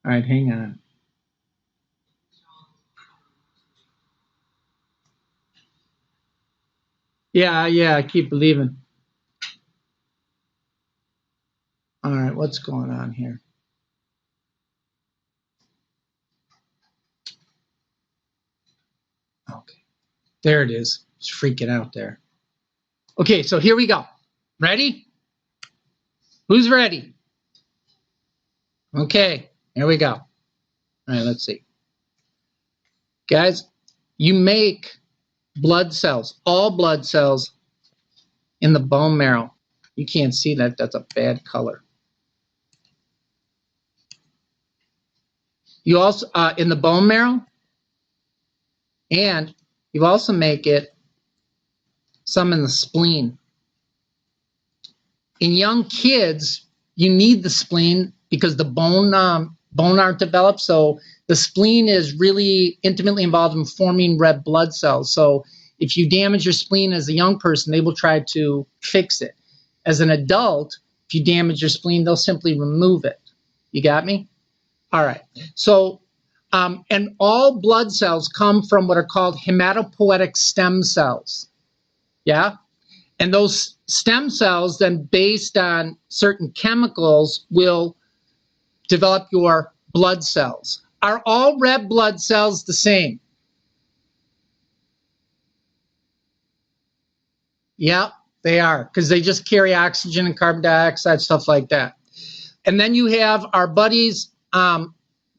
All right, hang on. Yeah, I keep believing. All right, what's going on here? Okay, there it is. It's freaking out there. Okay, so here we go. Ready? Who's ready? Okay, here we go. All right, let's see. Guys, you make blood cells, all blood cells in the bone marrow. You can't see that. That's a bad color. You also, in the bone marrow, and you also make it some in the spleen. In young kids, you need the spleen because the bone aren't developed. So the spleen is really intimately involved in forming red blood cells. So if you damage your spleen as a young person, they will try to fix it. As an adult, if you damage your spleen, they'll simply remove it. You got me? All right. So, and all blood cells come from what are called hematopoietic stem cells. Yeah? And those stem cells, then based on certain chemicals, will develop your blood cells. Are all red blood cells the same? Yeah, they are, because they just carry oxygen and carbon dioxide, stuff like that. And then you have our buddies, the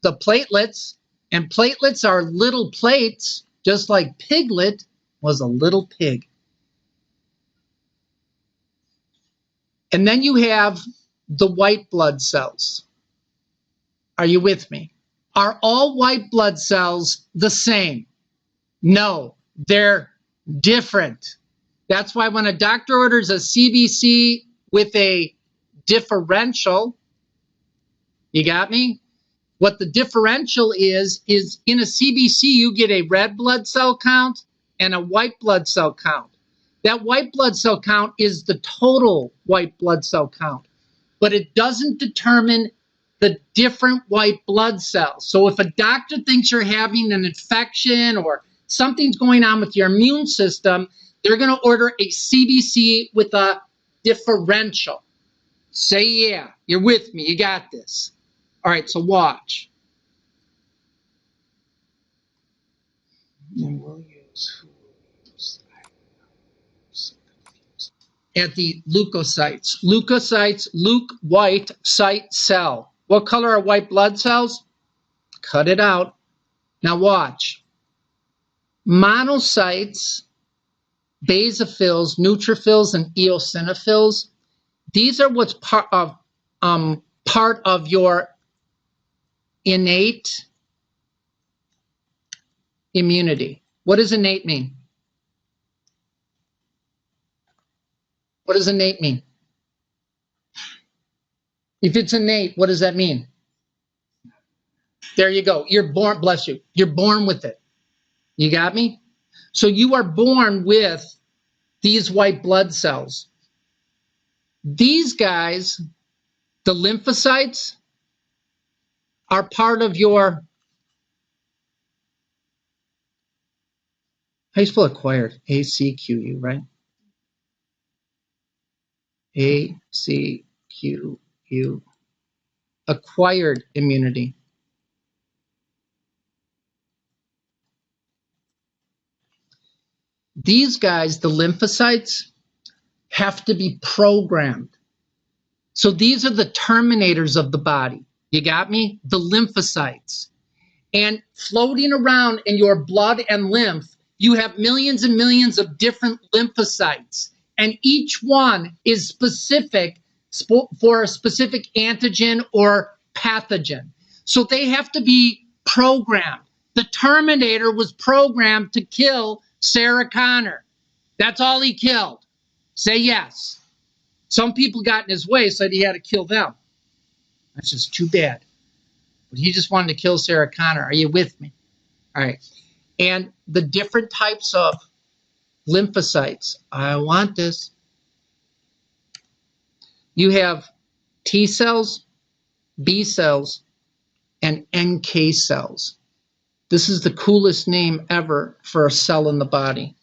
platelets, and platelets are little plates, just like Piglet was a little pig. And then you have the white blood cells. Are you with me? Are all white blood cells the same? No, they're different. That's why when a doctor orders a CBC with a differential, you got me? What the differential is in a CBC, you get a red blood cell count and a white blood cell count. That white blood cell count is the total white blood cell count, but it doesn't determine the different white blood cells. So if a doctor thinks you're having an infection or something's going on with your immune system, they're going to order a CBC with a differential. Say yeah, you're with me, you got this. All right, so watch. And we'll use at the leukocytes. Leukocytes, white site cell. What color are white blood cells? Cut it out. Now watch. Monocytes, basophils, neutrophils, and eosinophils. These are what's part of your innate immunity. What does innate mean? What does innate mean? If it's innate, what does that mean? There you go. You're born, bless you. You're born with it. You got me? So you are born with these white blood cells. These guys, the lymphocytes, are part of your, how do you spell acquired? A-C-Q-U, right? A-C-Q-U. Acquired immunity. These guys, the lymphocytes, have to be programmed. So these are the terminators of the body. You got me? The lymphocytes. And floating around in your blood and lymph, you have millions and millions of different lymphocytes. And each one is specific for a specific antigen or pathogen. So they have to be programmed. The Terminator was programmed to kill Sarah Connor. That's all he killed. Say yes. Some people got in his way, said he had to kill them. That's just too bad. But he just wanted to kill Sarah Connor. Are you with me? All right. And the different types of lymphocytes. I want this. You have T cells, B cells, and NK cells. This is the coolest name ever for a cell in the body.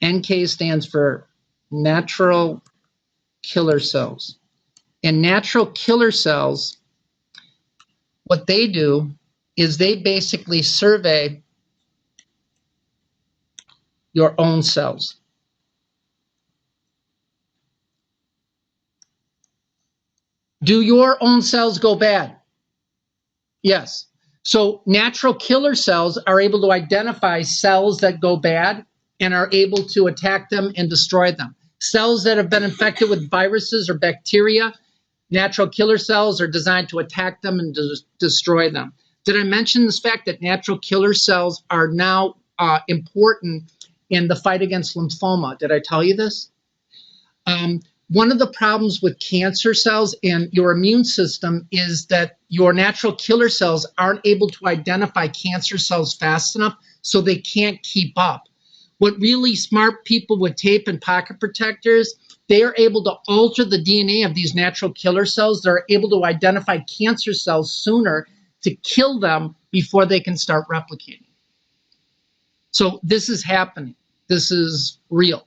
NK stands for natural killer cells. And natural killer cells, what they do is they basically survey your own cells. Do your own cells go bad? Yes. So natural killer cells are able to identify cells that go bad and are able to attack them and destroy them. Cells that have been infected with viruses or bacteria, natural killer cells are designed to attack them and destroy them. Did I mention this fact that natural killer cells are now important in the fight against lymphoma? Did I tell you this? One of the problems with cancer cells and your immune system is that your natural killer cells aren't able to identify cancer cells fast enough, so they can't keep up. What really smart people with tape and pocket protectors, they are able to alter the DNA of these natural killer cells. They're able to identify cancer cells sooner to kill them before they can start replicating. So this is happening. This is real.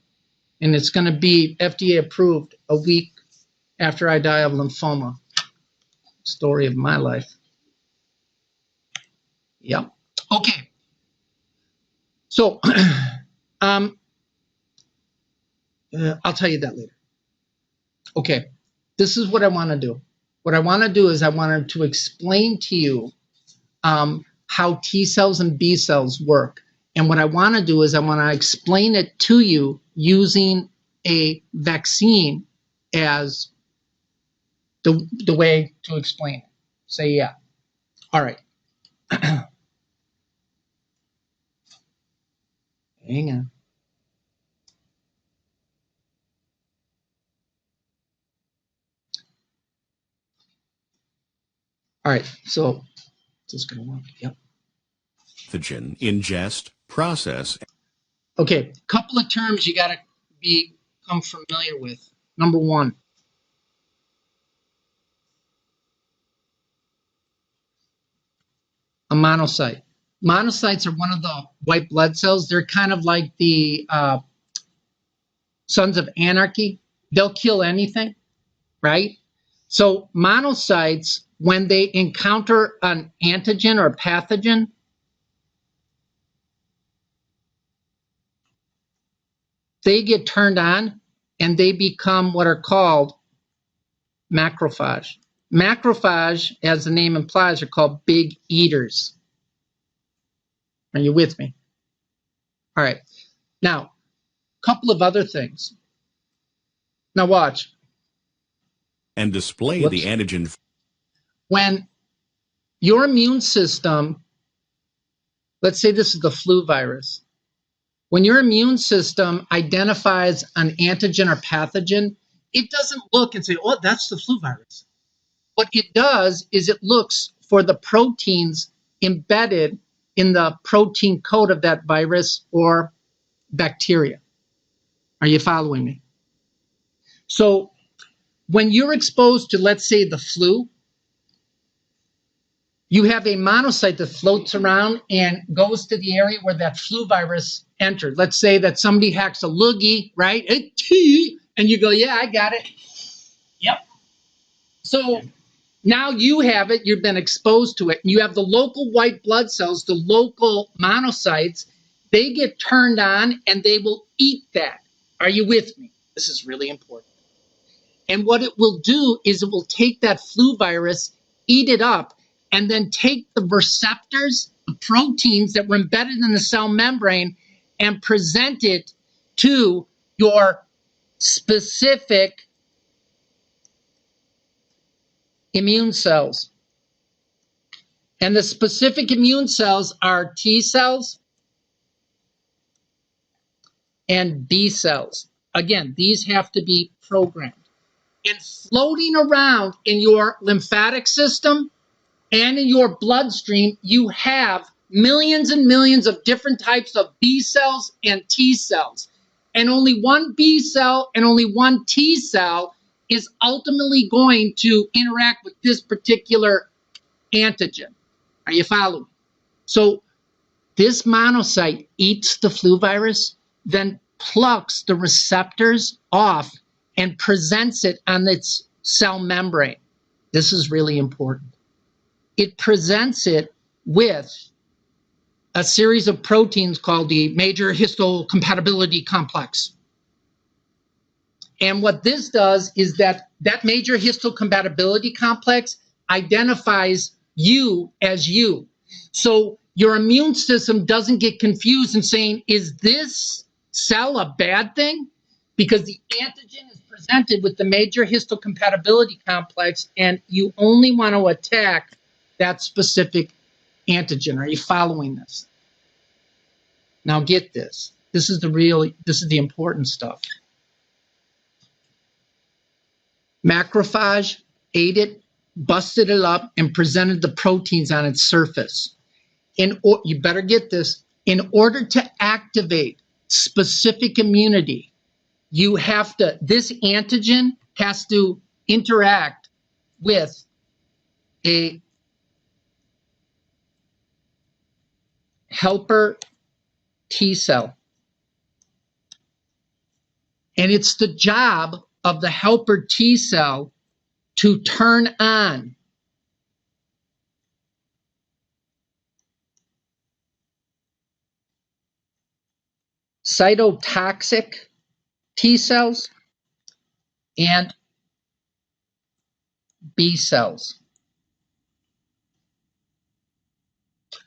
And it's going to be FDA approved a week after I die of lymphoma. Story of my life. Yep. Okay. So I'll tell you that later. Okay. This is what I want to do. What I want to do is I wanted to explain to you how T cells and B cells work. And what I want to do is I want to explain it to you using a vaccine as the way to explain it. Say yeah. All right. Hang on. All right. So is this going to work? Yep. Pathogen, ingest, process. Okay, couple of terms you got to become familiar with. Number one, a monocyte. Monocytes are one of the white blood cells. They're kind of like the Sons of Anarchy. They'll kill anything, right? So monocytes, when they encounter an antigen or pathogen, they get turned on and they become what are called macrophage. Macrophage, as the name implies, are called big eaters. Are you with me? All right. Now, a couple of other things. Now watch. And display the antigen. When your immune system, let's say this is the flu virus. When your immune system identifies an antigen or pathogen, it doesn't look and say, oh, that's the flu virus. What it does is it looks for the proteins embedded in the protein code of that virus or bacteria. Are you following me? So when you're exposed to, let's say, the flu, you have a monocyte that floats around and goes to the area where that flu virus entered. Let's say that somebody hacks a loogie, right? And you go, yeah, I got it. Yep. So now you have it. You've been exposed to it. You have the local white blood cells, the local monocytes. They get turned on and they will eat that. Are you with me? This is really important. And what it will do is it will take that flu virus, eat it up, and then take the receptors, the proteins that were embedded in the cell membrane, and present it to your specific immune cells. And the specific immune cells are T cells and B cells. Again, these have to be programmed. And floating around in your lymphatic system and in your bloodstream, you have millions and millions of different types of B cells and T cells. And only one B cell and only one T cell is ultimately going to interact with this particular antigen. Are you following? So this monocyte eats the flu virus, then plucks the receptors off and presents it on its cell membrane. This is really important. It presents it with a series of proteins called the major histocompatibility complex. And what this does is that major histocompatibility complex identifies you as you. So your immune system doesn't get confused in saying, is this cell a bad thing? Because the antigen is presented with the major histocompatibility complex, and you only want to attack that specific antigen. Are you following this? Now get this. This is the important stuff. Macrophage ate it, busted it up, and presented the proteins on its surface. You better get this. In order to activate specific immunity, this antigen has to interact with a helper T cell. And it's the job of the helper T cell to turn on cytotoxic T cells and B cells.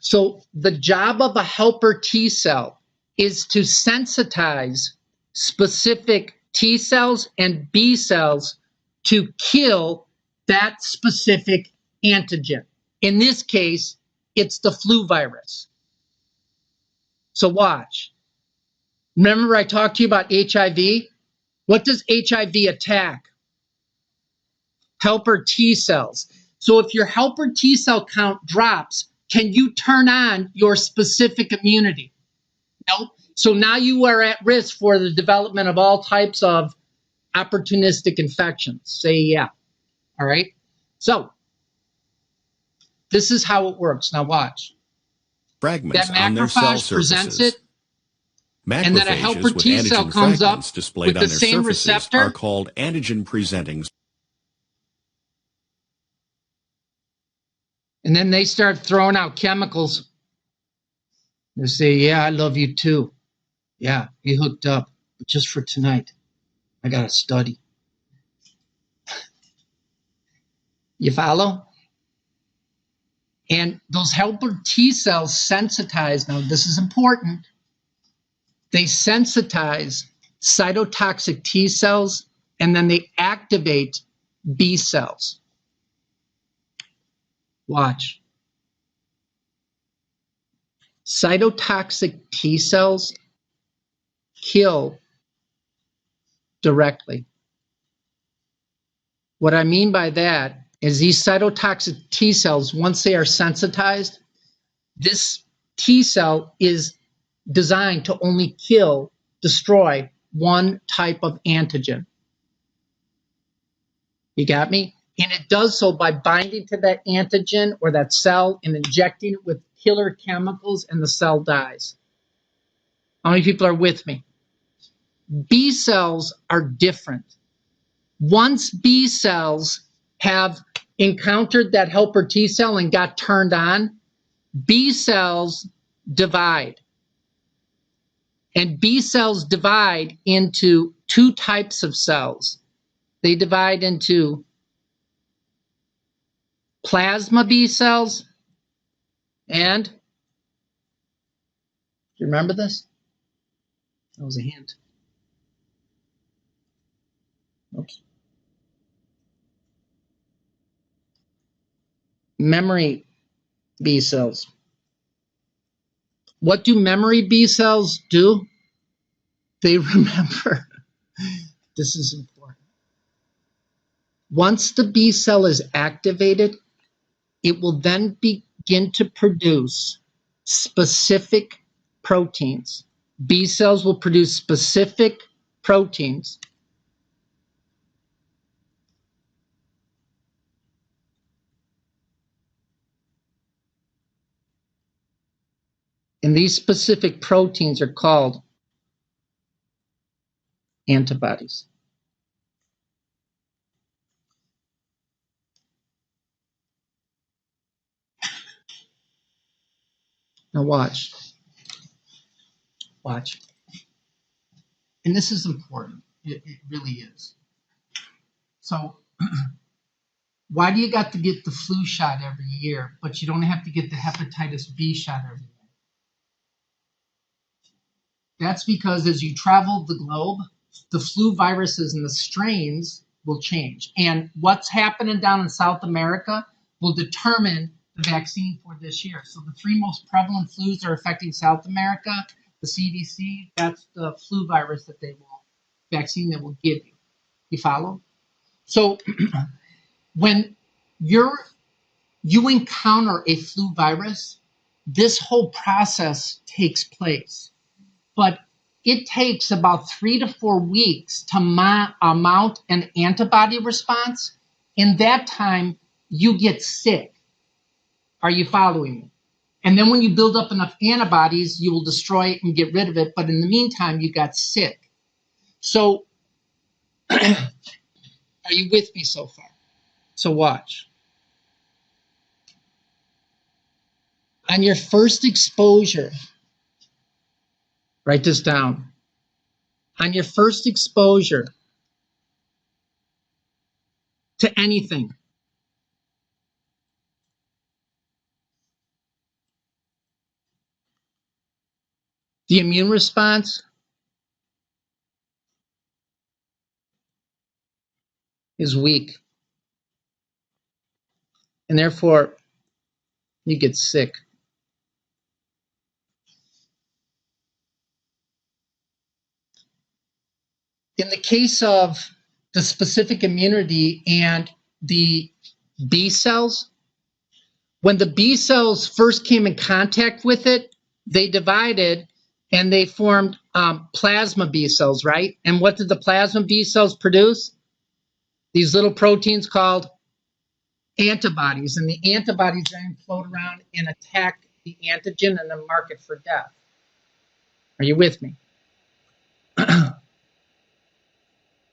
So the job of a helper T cell is to sensitize specific T cells and B cells to kill that specific antigen. In this case, it's the flu virus. So watch. Remember I talked to you about HIV? What does HIV attack? Helper T cells. So if your helper T cell count drops, can you turn on your specific immunity? Nope. So now you are at risk for the development of all types of opportunistic infections. Say yeah. All right. So this is how it works. Now watch. Fragments That on their cell macrophage presents surfaces. it, and then a helper Macrophages with T cell antigen comes up fragments displayed with on the their same surfaces receptor. are called antigen-presenting. And then they start throwing out chemicals. They say, yeah, I love you too. Yeah, we hooked up, but just for tonight. I got to study. You follow? And those helper T cells sensitize. Now, this is important. They sensitize cytotoxic T cells, and then they activate B cells. Watch. Cytotoxic T cells kill directly. What I mean by that is these cytotoxic T cells, once they are sensitized, this T cell is designed to only destroy one type of antigen. You got me? And it does so by binding to that antigen or that cell and injecting it with killer chemicals, and the cell dies. How many people are with me? B cells are different. Once B cells have encountered that helper T cell and got turned on, B cells divide. And B cells divide into two types of cells. They divide into plasma B cells and, do you remember this? That was a hint. Oops. Memory B cells. What do memory B cells do? They remember. This is important. Once the B cell is activated, it will then begin to produce specific proteins. B cells will produce specific proteins And these specific proteins are called antibodies. Now watch. Watch. And this is important. It really is. So why do you got to get the flu shot every year, but you don't have to get the hepatitis B shot every year? That's because as you travel the globe, the flu viruses and the strains will change. And what's happening down in South America will determine the vaccine for this year. So the 3 most prevalent flus that are affecting South America, the CDC, that's the flu virus that they will, vaccine that will give you. You follow? So when you encounter a flu virus, this whole process takes place. But it takes about 3 to 4 weeks to mount an antibody response. In that time, you get sick. Are you following me? And then when you build up enough antibodies, you will destroy it and get rid of it. But in the meantime, you got sick. So are you with me so far? So watch. On your first exposure, write this down. On your first exposure to anything, the immune response is weak. And therefore, you get sick. In the case of the specific immunity and the B cells, when the B cells first came in contact with it, they divided and they formed plasma B cells, right? And what did the plasma B cells produce? These little proteins called antibodies. And the antibodies then float around and attack the antigen and then mark it for death. Are you with me?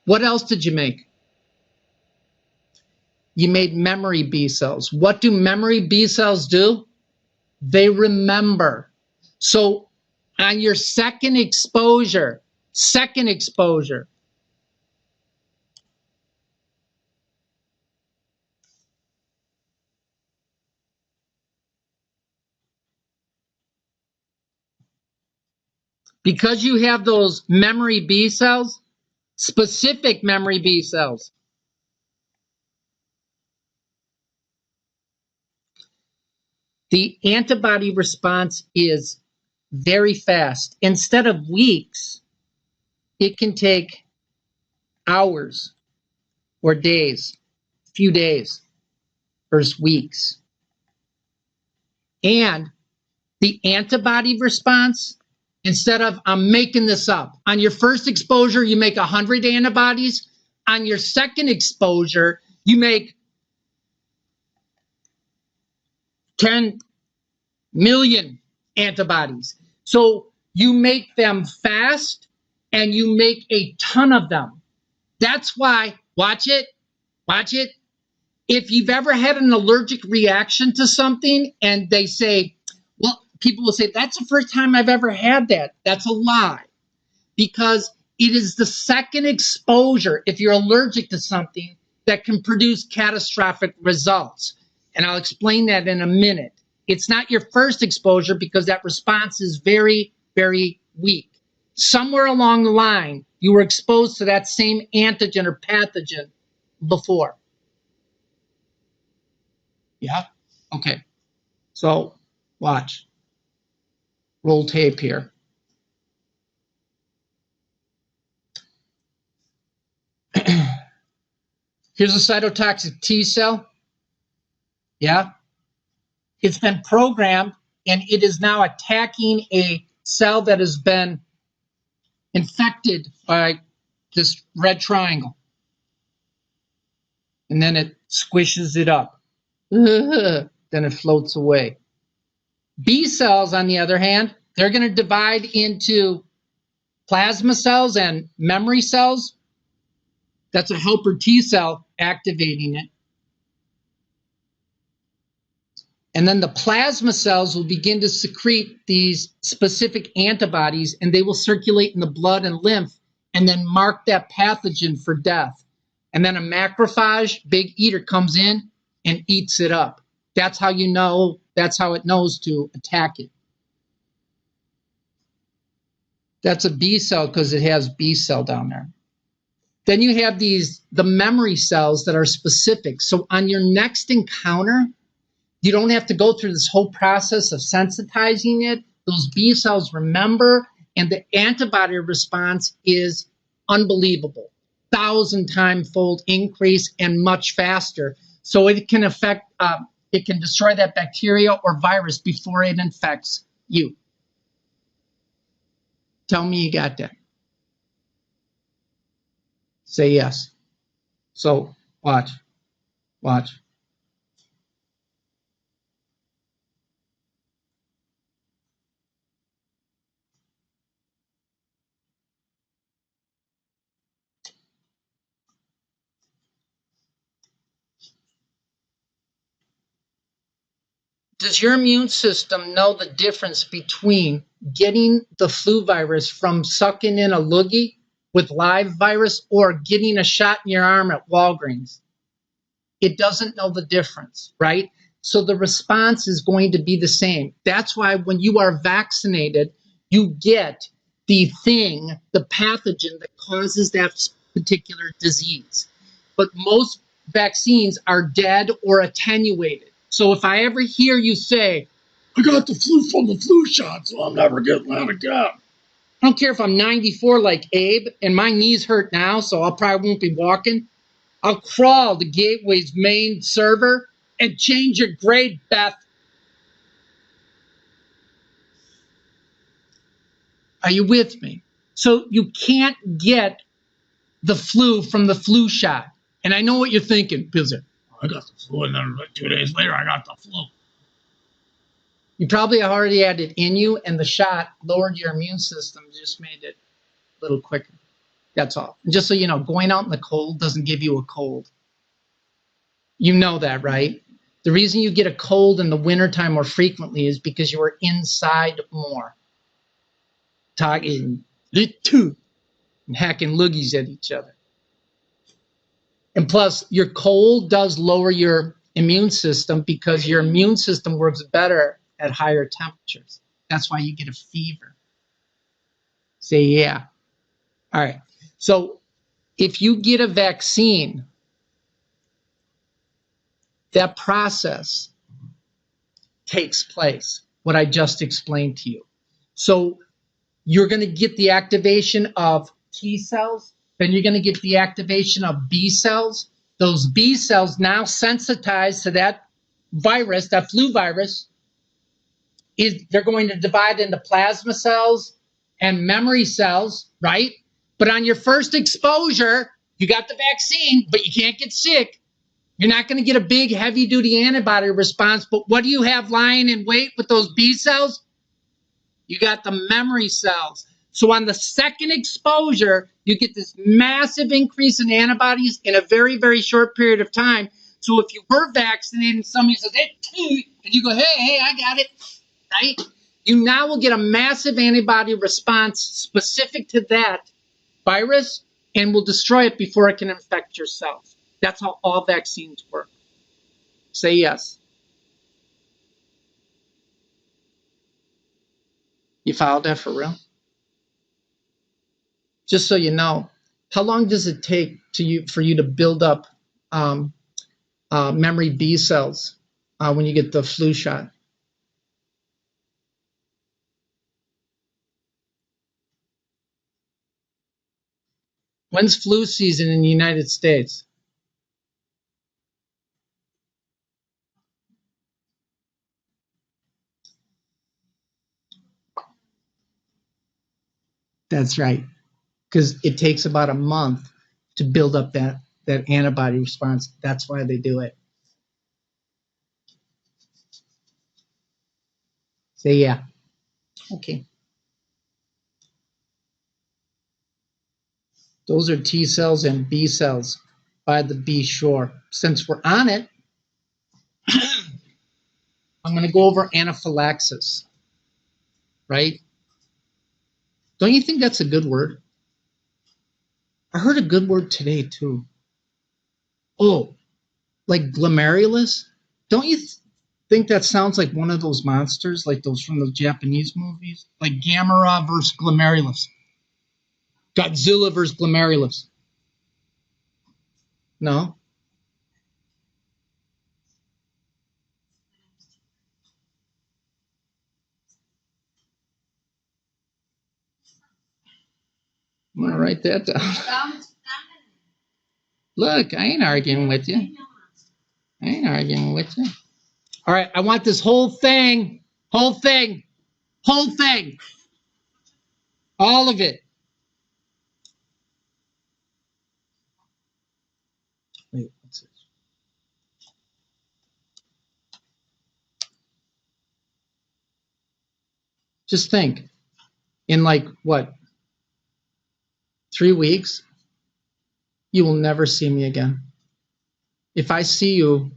What else did you make? You made memory B cells. What do memory B cells do? They remember. So on your second exposure, because you have those memory B cells, specific memory B cells, the antibody response is very fast. Instead of weeks, it can take hours or days, few days versus weeks. And the antibody response, instead of, I'm making this up, on your first exposure, you make 100 antibodies. On your second exposure, you make 10 million antibodies. So you make them fast and you make a ton of them. That's why, watch it. If you've ever had an allergic reaction to something and they say, well, people will say, that's the first time I've ever had that. That's a lie. Because it is the second exposure, if you're allergic to something, that can produce catastrophic results. And I'll explain that in a minute. It's not your first exposure because that response is very, very weak. Somewhere along the line, you were exposed to that same antigen or pathogen before. Yeah? Okay. So, watch. Roll tape here. Here's a cytotoxic T cell. Yeah? It's been programmed, and it is now attacking a cell that has been infected by this red triangle. And then it squishes it up. Then it floats away. B cells, on the other hand, They're going to divide into plasma cells and memory cells. That's a helper T cell activating it. And then the plasma cells will begin to secrete these specific antibodies, and they will circulate in the blood and lymph and then mark that pathogen for death. And then a macrophage, big eater, comes in and eats it up. That's how you know, that's how it knows to attack it. That's a B cell because it has B cell down there. Then you have the memory cells that are specific. So on your next encounter, you don't have to go through this whole process of sensitizing it. Those B cells remember, and the antibody response is unbelievable. 1,000-time-fold increase and much faster. So it can it can destroy that bacteria or virus before it infects you. Tell me you got that. Say yes. So watch. Does your immune system know the difference between getting the flu virus from sucking in a loogie with live virus or getting a shot in your arm at Walgreens? It doesn't know the difference, right? So the response is going to be the same. That's why when you are vaccinated, you get the pathogen that causes that particular disease. But most vaccines are dead or attenuated. So if I ever hear you say, I got the flu from the flu shot, so I'll never get that again. I don't care if I'm 94 like Abe and my knees hurt now, so I probably won't be walking. I'll crawl to Gateway's main server and change your grade, Beth. Are you with me? So you can't get the flu from the flu shot. And I know what you're thinking, Pizzer. I got the flu, and then 2 days later, I got the flu. You probably already had it in you, and the shot lowered your immune system, just made it a little quicker. That's all. And just so you know, going out in the cold doesn't give you a cold. You know that, right? The reason you get a cold in the wintertime more frequently is because you are inside more. Talking and hacking loogies at each other. And plus, your cold does lower your immune system because your immune system works better at higher temperatures. That's why you get a fever. Say yeah. All right. So if you get a vaccine, that process takes place, what I just explained to you. So you're going to get the activation of T cells, then you're going to get the activation of B cells. Those B cells now sensitized to that virus, that flu virus, they're going to divide into plasma cells and memory cells, right? But on your first exposure, you got the vaccine, but you can't get sick. You're not going to get a big heavy-duty antibody response, but what do you have lying in wait with those B cells? You got the memory cells. So on the second exposure, you get this massive increase in antibodies in a very, very short period of time. So if you were vaccinated and somebody says, hey, and you go, hey, I got it, right? You now will get a massive antibody response specific to that virus and will destroy it before it can infect your cells. That's how all vaccines work. Say yes. You followed that for real? Just so you know, how long does it take for you to build up memory B cells when you get the flu shot? When's flu season in the United States? That's right, because it takes about a month to build up that antibody response. That's why they do it. Say yeah. Okay. Those are T cells and B cells by the B shore. Since we're on it, I'm going to go over anaphylaxis, right? Don't you think that's a good word? I heard a good word today, too. Oh, like glomerulus? Don't you think that sounds like one of those monsters, like those from the Japanese movies? Like Gamera versus glomerulus. Godzilla versus glomerulus. No? I'm going to write that down. Look, I ain't arguing with you. I ain't arguing with you. All right, I want this whole thing, all of it. Wait, what's this? Just think, in like, what, 3 weeks, you will never see me again. If I see you,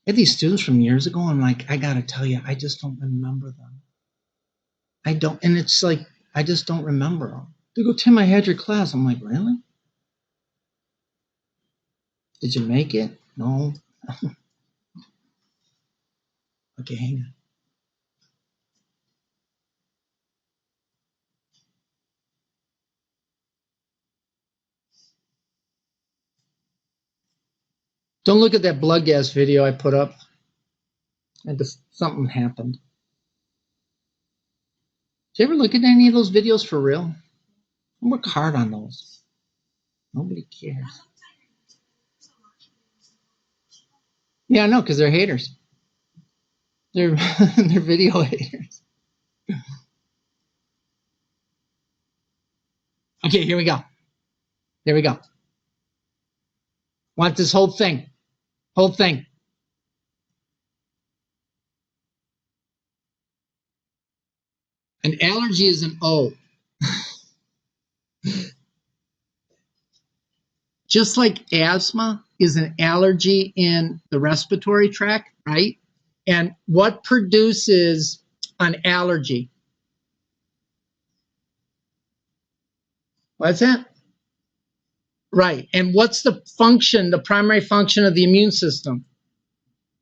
I had these students from years ago, I'm like, I gotta tell you, I just don't remember them. I don't, and it's like, I just don't remember them. They go, Tim, I had your class. I'm like, really? Did you make it? No. Okay, hang on. Don't look at that blood gas video I put up. Something happened. Did you ever look at any of those videos for real? I work hard on those. Nobody cares. Yeah, I know, because they're haters. They're video haters. Okay, here we go. Here we go. Want this whole thing. Whole thing. An allergy is an O. Just like asthma is an allergy in the respiratory tract, right? And what produces an allergy? What's that? Right. And what's the function, the primary function of the immune system?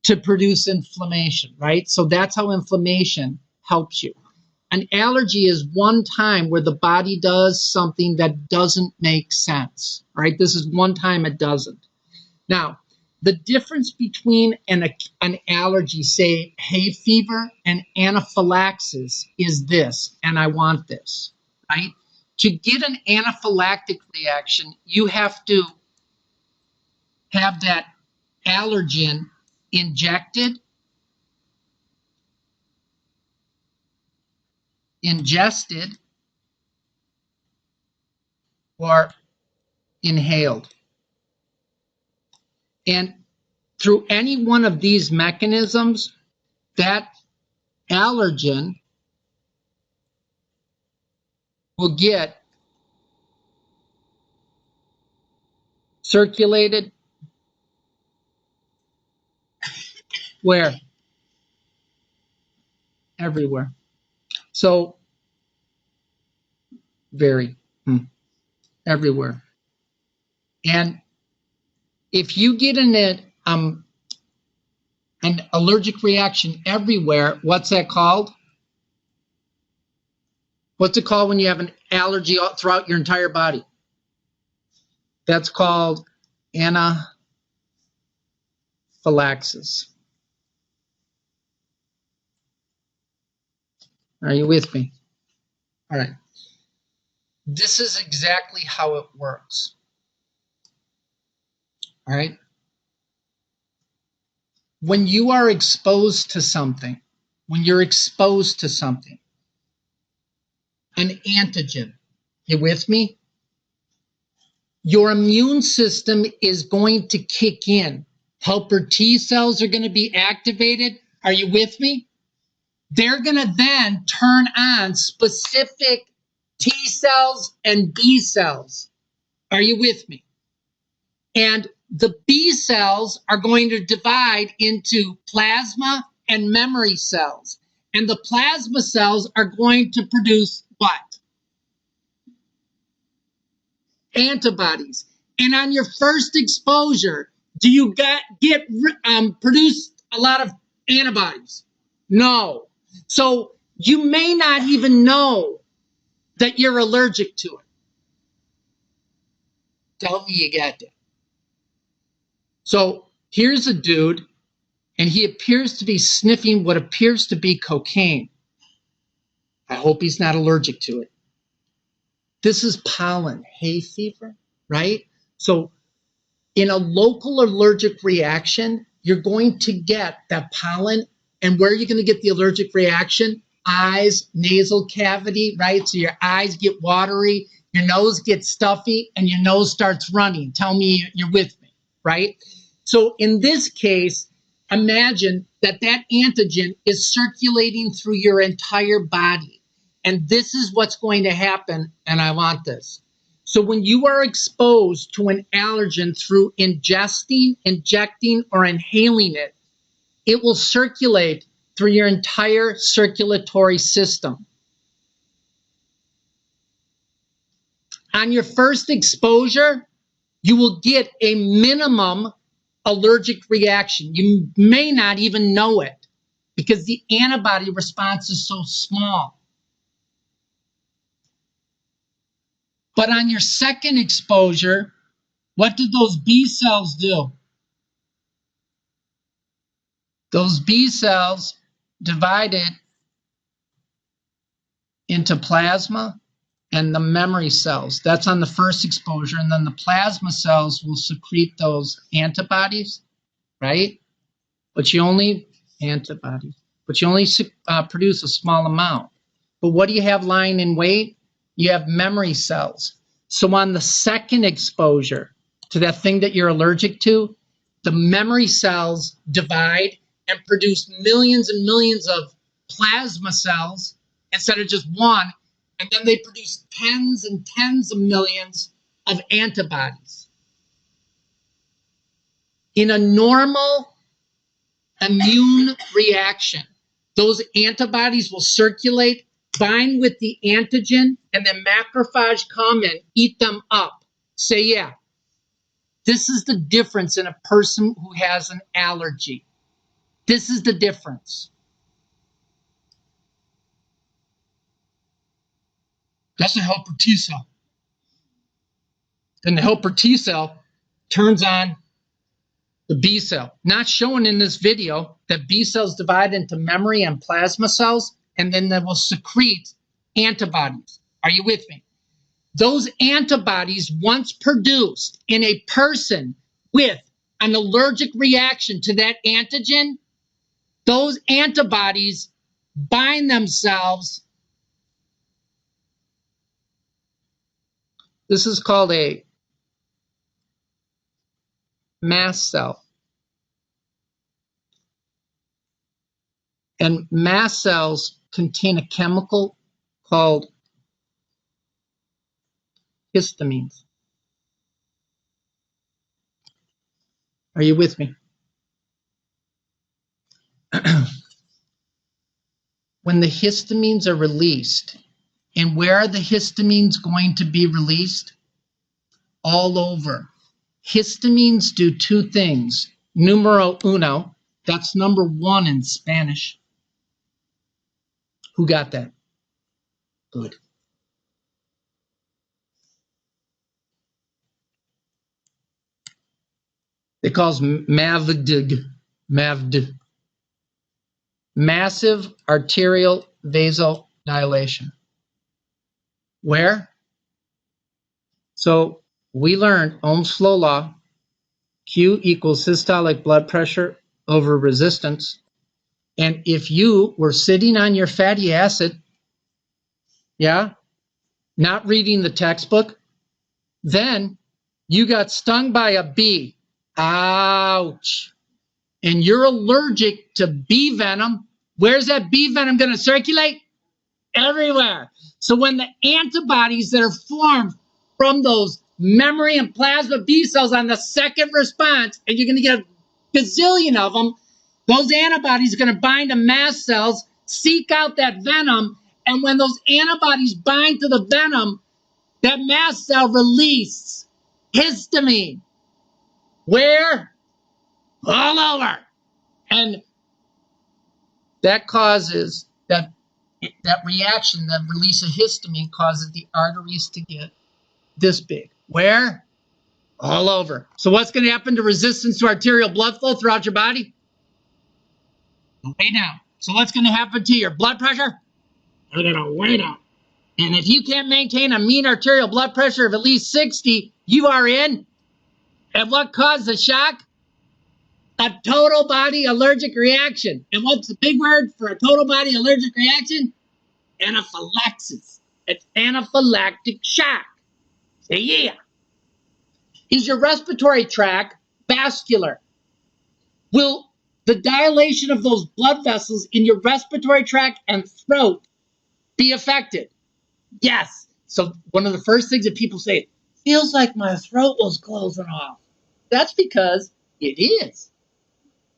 To produce inflammation, right? So that's how inflammation helps you. An allergy is one time where the body does something that doesn't make sense, right? This is one time it doesn't. Now, the difference between an allergy, say hay fever, and anaphylaxis is this, and I want this, right? To get an anaphylactic reaction, you have to have that allergen injected, ingested, or inhaled. And through any one of these mechanisms, that allergen will get circulated where? Everywhere. So, everywhere. And if you get an allergic reaction everywhere, what's that called? What's it called when you have an allergy throughout your entire body? That's called anaphylaxis. Are you with me? All right. This is exactly how it works. All right. When you are exposed to something, when you're exposed to something, an antigen, you with me? your immune system is going to kick in. Helper T cells are going to be activated. Are you with me? They're going to then turn on specific T cells and B cells. Are you with me? And the B cells are going to divide into plasma and memory cells. And the plasma cells are going to produce what? Antibodies. And on your first exposure, do you produce a lot of antibodies? No. So you may not even know that you're allergic to it. Tell me you got that. So here's a dude, and he appears to be sniffing what appears to be cocaine. I hope he's not allergic to it. This is pollen, hay fever, right? So in a local allergic reaction, you're going to get that pollen. And where are you going to get the allergic reaction? Eyes, nasal cavity, right? So your eyes get watery, your nose gets stuffy, and your nose starts running. Tell me you're with me, right? So in this case, imagine that that antigen is circulating through your entire body. And this is what's going to happen, and I want this. So when you are exposed to an allergen through ingesting, injecting, or inhaling it, it will circulate through your entire circulatory system. On your first exposure, you will get a minimum allergic reaction. You may not even know it because the antibody response is so small. But on your second exposure, what did those B cells do? Those B cells divided into plasma and the memory cells. That's on the first exposure. And then the plasma cells will secrete those antibodies, right? But you only produce a small amount. But what do you have lying in wait? You have memory cells. So on the second exposure to that thing that you're allergic to, the memory cells divide and produce millions and millions of plasma cells instead of just one. And then they produce tens and tens of millions of antibodies. In a normal immune reaction, those antibodies will circulate, bind with the antigen, and then macrophage come and eat them up. Say, yeah. This is the difference in a person who has an allergy. This is the difference. That's a helper T cell. Then the helper T cell turns on the B cell. Not shown in this video that B cells divide into memory and plasma cells, and then they will secrete antibodies. Are you with me? Those antibodies, once produced in a person with an allergic reaction to that antigen, those antibodies bind themselves. This is called a mast cell. And mast cells contain a chemical called histamines. Are you with me? When the histamines are released, and where are the histamines going to be released? All over. Histamines do two things. Numero uno, that's number one in Spanish. Who got that? Good. It calls MAVD. Massive arterial vasodilation. Where? So we learned Ohm's flow law. Q equals systolic blood pressure over resistance. And if you were sitting on your fatty acid, yeah, not reading the textbook, then You got stung by a bee. Ouch. And you're allergic to bee venom. Where's that bee venom going to circulate? Everywhere. So when the antibodies that are formed from those memory and plasma B cells on the second response, and you're going to get a gazillion of them, those antibodies are going to bind to mast cells, seek out that venom, and when those antibodies bind to the venom, that mast cell releases histamine. Where? All over. And that causes that reaction, that release of histamine causes the arteries to get this big. Where? All over. So what's going to happen to resistance to arterial blood flow throughout your body? Way down. So what's going to happen to your blood pressure? They're going to way down. And if you can't maintain a mean arterial blood pressure of at least 60, you are in. And what caused the shock? A total body allergic reaction. And what's the big word for a total body allergic reaction? Anaphylaxis. It's anaphylactic shock. Say yeah. Is your respiratory tract vascular? Will the dilation of those blood vessels in your respiratory tract and throat be affected? Yes. So one of the first things that people say, feels like my throat was closing off. That's because it is.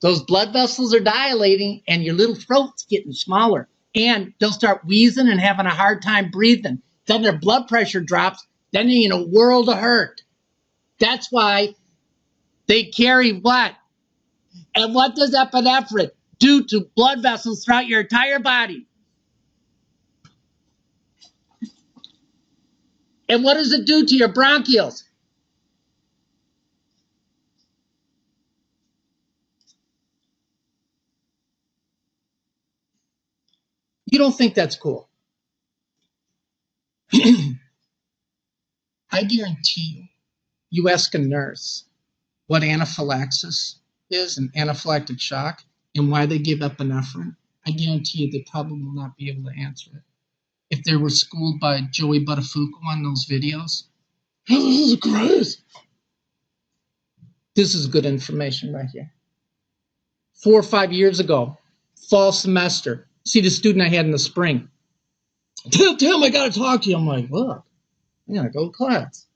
Those blood vessels are dilating and your little throat's getting smaller. And they'll start wheezing and having a hard time breathing. Then their blood pressure drops. Then they're in a world of hurt. That's why they carry what? And what does epinephrine do to blood vessels throughout your entire body? And what does it do to your bronchioles? You don't think that's cool. I guarantee you ask a nurse what anaphylaxis is and anaphylactic shock and why they give epinephrine, I guarantee you they probably will not be able to answer it. If they were schooled by Joey Buttafuoco on those videos, this is gross. This is good information right here. 4 or 5 years ago, fall semester, see the student I had in the spring. Tim, I got to talk to you. I'm like, look, I got to go to class.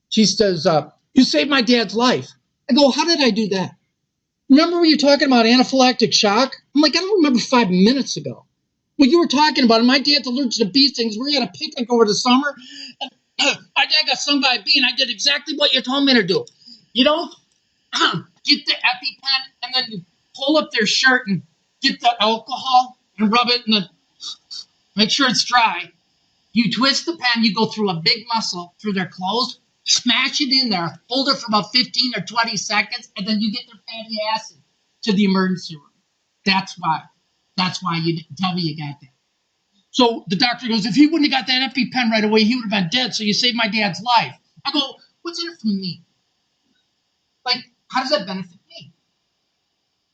She says, you saved my dad's life. I go, how did I do that? Remember when you were talking about anaphylactic shock? I'm like, I don't remember 5 minutes ago. Well, you were talking about it. My dad's allergic to bee stings. We were at a picnic over the summer. And my dad got stung by a bee, and I did exactly what you told me to do. You don't get the EpiPen and then you pull up their shirt and get the alcohol and rub it and then make sure it's dry. You twist the pen, you go through a big muscle through their clothes, smash it in there, hold it for about 15 or 20 seconds, and then you get their fatty acid to the emergency room. That's why. That's why you tell me you got that. So the doctor goes, if he wouldn't have got that EpiPen right away, he would have been dead, so you saved my dad's life. I go, what's in it for me? Like, how does that benefit me?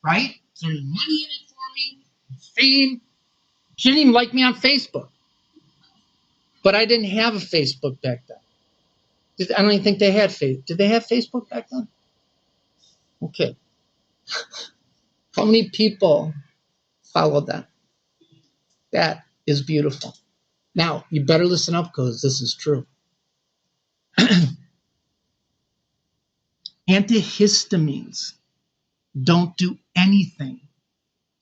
Right? There's money in it for me, fame. She didn't even like me on Facebook. But I didn't have a Facebook back then. I don't even think they had Facebook. Did they have Facebook back then? Okay. How many people followed that? That is beautiful. Now, you better listen up because this is true. Antihistamines don't do anything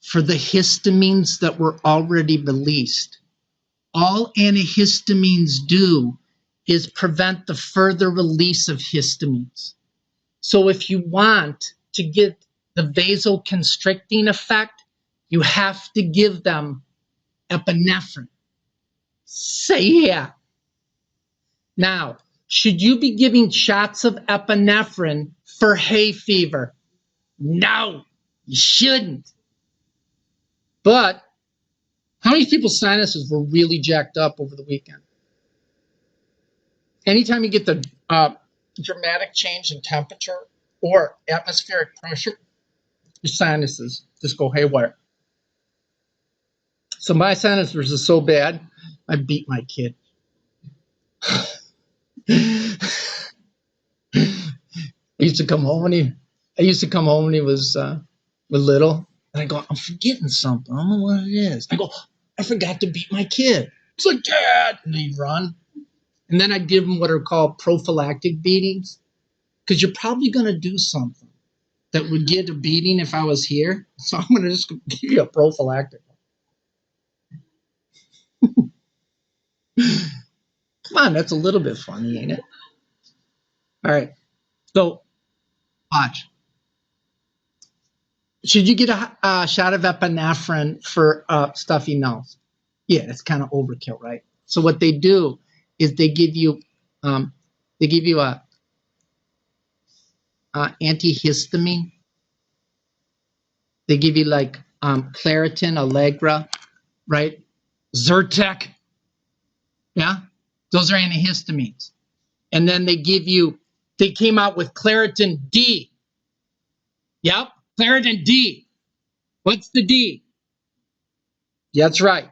for the histamines that were already released. All antihistamines do is prevent the further release of histamines. So if you want to get the vasoconstricting effect, you have to give them epinephrine. Say yeah. Now, should you be giving shots of epinephrine for hay fever? No, you shouldn't. But how many people's sinuses were really jacked up over the weekend? Anytime you get the dramatic change in temperature or atmospheric pressure, your sinuses just go haywire. So my sinuses are so bad, I beat my kid. I used to come home when he was little, and I go, I'm forgetting something. I don't know what it is. I go, I forgot to beat my kid. It's like, Dad, and he'd run, and then I'd give him what are called prophylactic beatings, because you're probably going to do something that would get a beating if I was here. So I'm going to just give you a prophylactic. Come on, that's a little bit funny, ain't it? All right. So watch. Should you get a shot of epinephrine for stuffy nose? Yeah, it's kind of overkill, right? So what they do is they give you a antihistamine. They give you like Claritin, Allegra, right? Zyrtec, yeah, those are antihistamines. And then they came out with Claritin D. Yep, Claritin D. What's the D? That's right.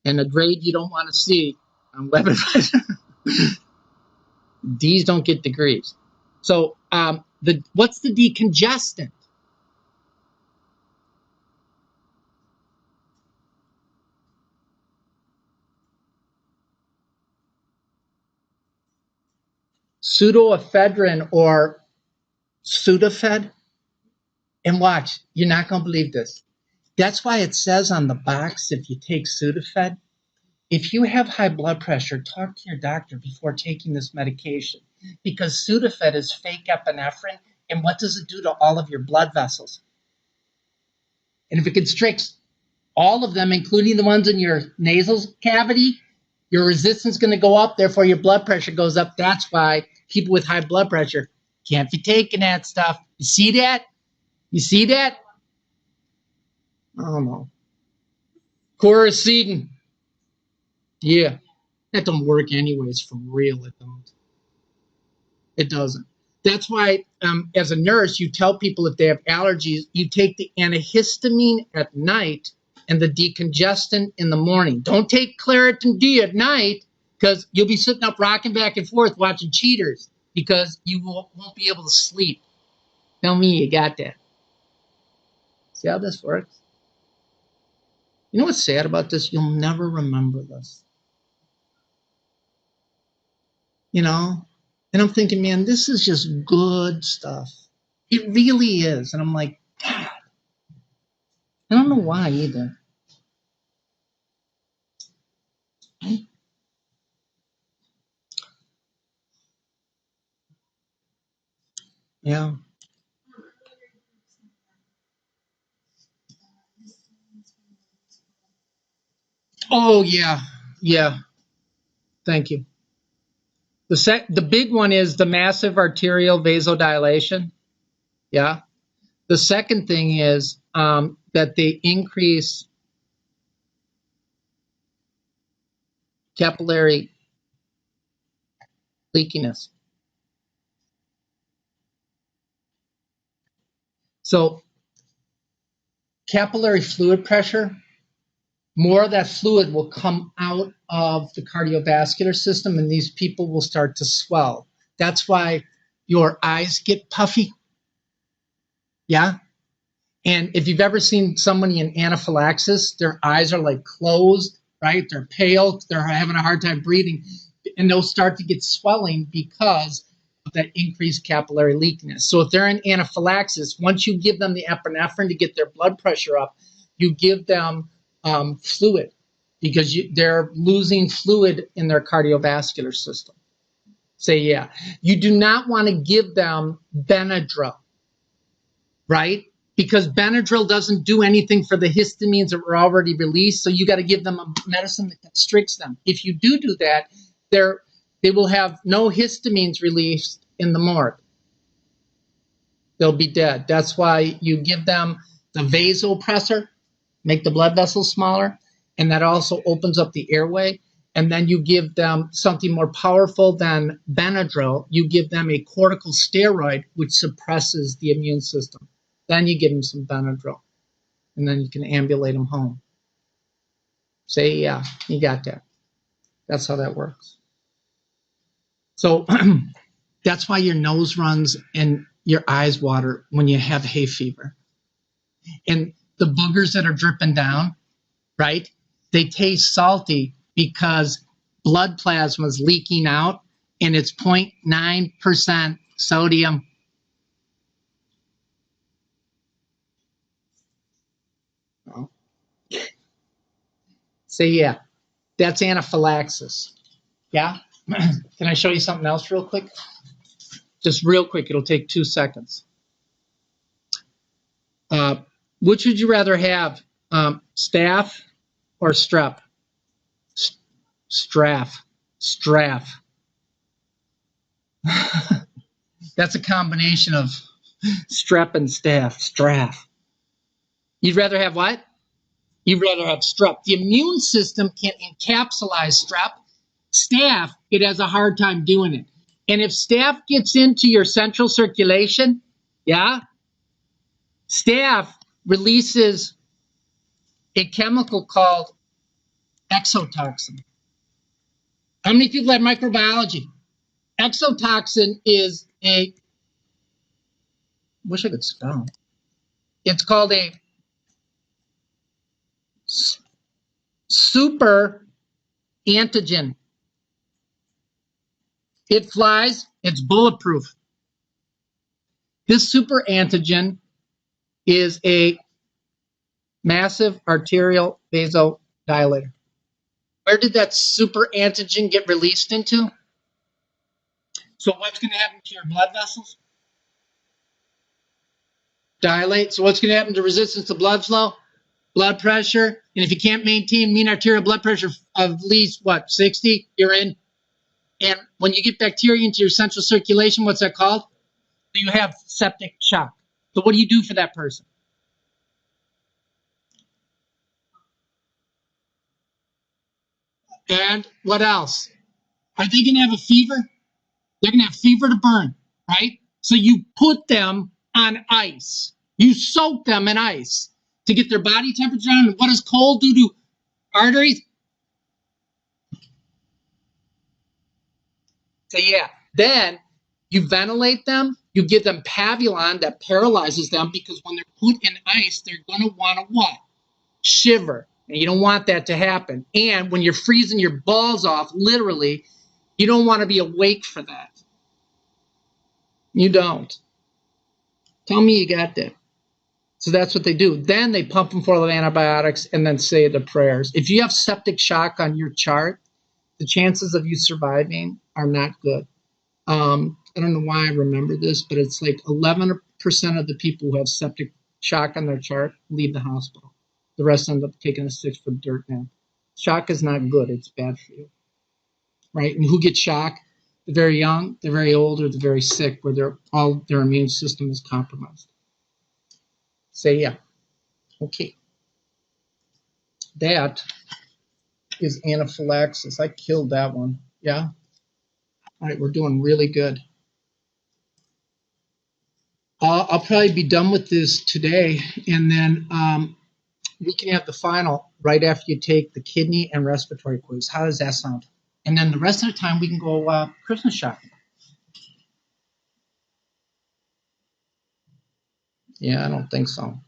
And a grade you don't want to see on WebAdvisor. D's don't get degrees. So what's the decongestant? Pseudoephedrine or Sudafed. And watch, you're not going to believe this. That's why it says on the box, if you take Sudafed, if you have high blood pressure, talk to your doctor before taking this medication, because Sudafed is fake epinephrine, and what does it do to all of your blood vessels? And if it constricts all of them, including the ones in your nasal cavity, your resistance is going to go up, therefore your blood pressure goes up. That's why people with high blood pressure can't be taking that stuff. You see that? You see that? I don't know. Coricidin. Yeah. That don't work anyways, for real, it don't. It doesn't. That's why, as a nurse, you tell people if they have allergies, you take the antihistamine at night and the decongestant in the morning. Don't take Claritin D at night, because you'll be sitting up rocking back and forth watching Cheaters, because you won't be able to sleep. Tell me you got that. See how this works? You know what's sad about this? You'll never remember this. You know? And I'm thinking, man, this is just good stuff. It really is. And I'm like, God, I don't know why either. Yeah. Oh, yeah. Yeah. Thank you. The big one is the massive arterial vasodilation. Yeah. The second thing is that they increase capillary leakiness. So capillary fluid pressure, more of that fluid will come out of the cardiovascular system, and these people will start to swell. That's why your eyes get puffy. Yeah. And if you've ever seen somebody in anaphylaxis, their eyes are like closed, right? They're pale, they're having a hard time breathing, and they'll start to get swelling because of that increased capillary leakiness. So if they're in anaphylaxis, once you give them the epinephrine to get their blood pressure up, you give them fluid, because they're losing fluid in their cardiovascular system. Say, yeah. You do not want to give them Benadryl, right? Because Benadryl doesn't do anything for the histamines that were already released, so you got to give them a medicine that constricts them. If you do that, they will have no histamines released in the morgue. They'll be dead. That's why you give them the vasopressor, make the blood vessels smaller, and that also opens up the airway. And then you give them something more powerful than Benadryl. You give them a corticosteroid, which suppresses the immune system. Then you give them some Benadryl, and then you can ambulate them home. Say, yeah, you got that. That's how that works. So that's why your nose runs, and your eyes water when you have hay fever. And the boogers that are dripping down, right? They taste salty because blood plasma is leaking out and it's 0.9% sodium. So yeah, that's anaphylaxis. Yeah? Can I show you something else real quick? Just real quick, it'll take 2 seconds. Which would you rather have, staph or strep? Straph. That's a combination of strep and staph. You'd rather have what? You'd rather have strep. The immune system can encapsulate strep. Staph, it has a hard time doing it. And if staph gets into your central circulation, yeah, staph releases a chemical called exotoxin. How many people have microbiology? Exotoxin is a, wish I could spell. It's called a super antigen. It flies, it's bulletproof. This super antigen is a massive arterial vasodilator. Where did that super antigen get released into? So what's going to happen to your blood vessels? Dilate. So what's going to happen to resistance to blood flow? Blood pressure. And if you can't maintain mean arterial blood pressure of at least, what, 60, you're in. And when you get bacteria into your central circulation, what's that called? You have septic shock. So what do you do for that person? And what else? Are they going to have a fever? They're going to have fever to burn, right? So you put them on ice. You soak them in ice to get their body temperature down. And what does cold do to arteries? So yeah, then you ventilate them. You give them Pavulon that paralyzes them because when they're put in ice, they're going to want to what? Shiver. And you don't want that to happen. And when you're freezing your balls off, literally, you don't want to be awake for that. You don't. Tell me you got that. So that's what they do. Then they pump them full of antibiotics and then say the prayers. If you have septic shock on your chart, the chances of you surviving are not good. I don't know why I remember this, but it's like 11% of the people who have septic shock on their chart leave the hospital. The rest end up taking a 6-foot dirt nap. Shock is not good. It's bad for you. Right? And who gets shock? The very young, the very old, or the very sick, where all their immune system is compromised. Say yeah. Okay. That is anaphylaxis. I killed that one. Yeah? All right, we're doing really good. I'll probably be done with this today, and then we can have the final right after you take the kidney and respiratory quiz. How does that sound? And then the rest of the time we can go Christmas shopping. Yeah, I don't think so.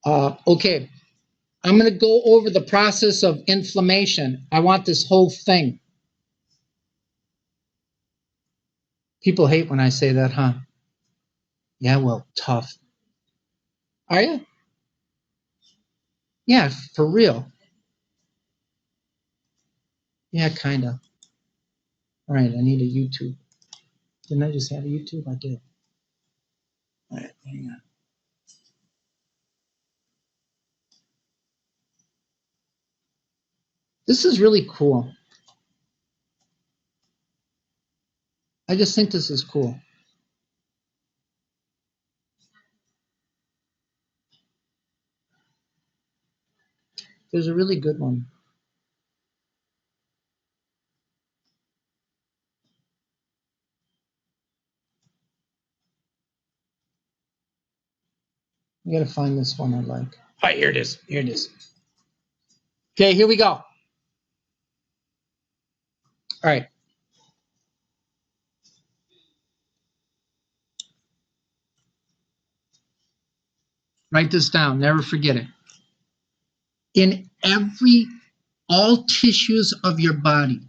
Okay, I'm going to go over the process of inflammation. I want this whole thing. People hate when I say that, huh? Yeah, well, tough. Are you? Yeah, for real. Yeah, kind of. All right, I need a YouTube. Didn't I just have a YouTube? I did. All right, hang on. This is really cool. I just think this is cool. There's a really good one. I gotta find this one I like. All right, here it is. Here it is. Okay, here we go. All right. Write this down. Never forget it. In all tissues of your body,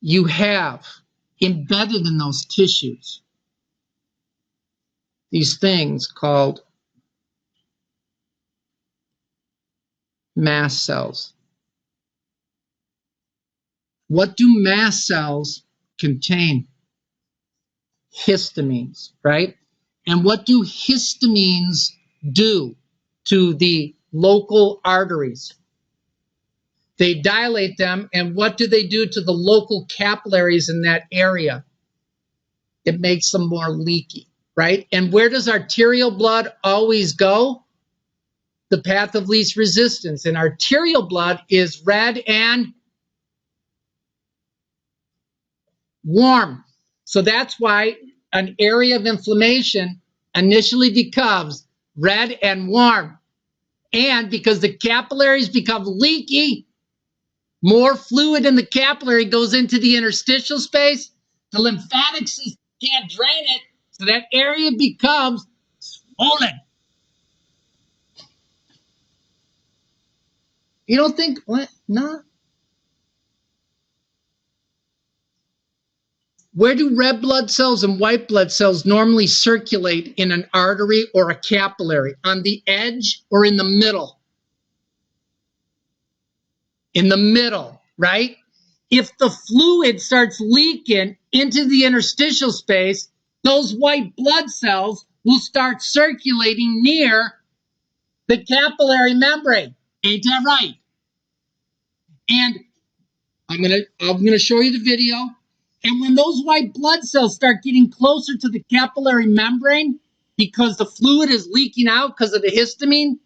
you have embedded in those tissues these things called mast cells. What do mast cells contain? Histamines, right? And what do histamines do to the local arteries? They dilate them, and what do they do to the local capillaries in that area? It makes them more leaky, right? And where does arterial blood always go? The path of least resistance. And arterial blood is red and warm. So that's why an area of inflammation initially becomes red and warm. And because the capillaries become leaky, more fluid in the capillary goes into the interstitial space. The lymphatic system can't drain it, so that area becomes swollen. You don't think, what? No. Where do red blood cells and white blood cells normally circulate in an artery or a capillary? On the edge or in the middle? In the middle, right? If the fluid starts leaking into the interstitial space, those white blood cells will start circulating near the capillary membrane. Ain't that right? And I'm gonna show you the video. And when those white blood cells start getting closer to the capillary membrane, because the fluid is leaking out because of the histamine,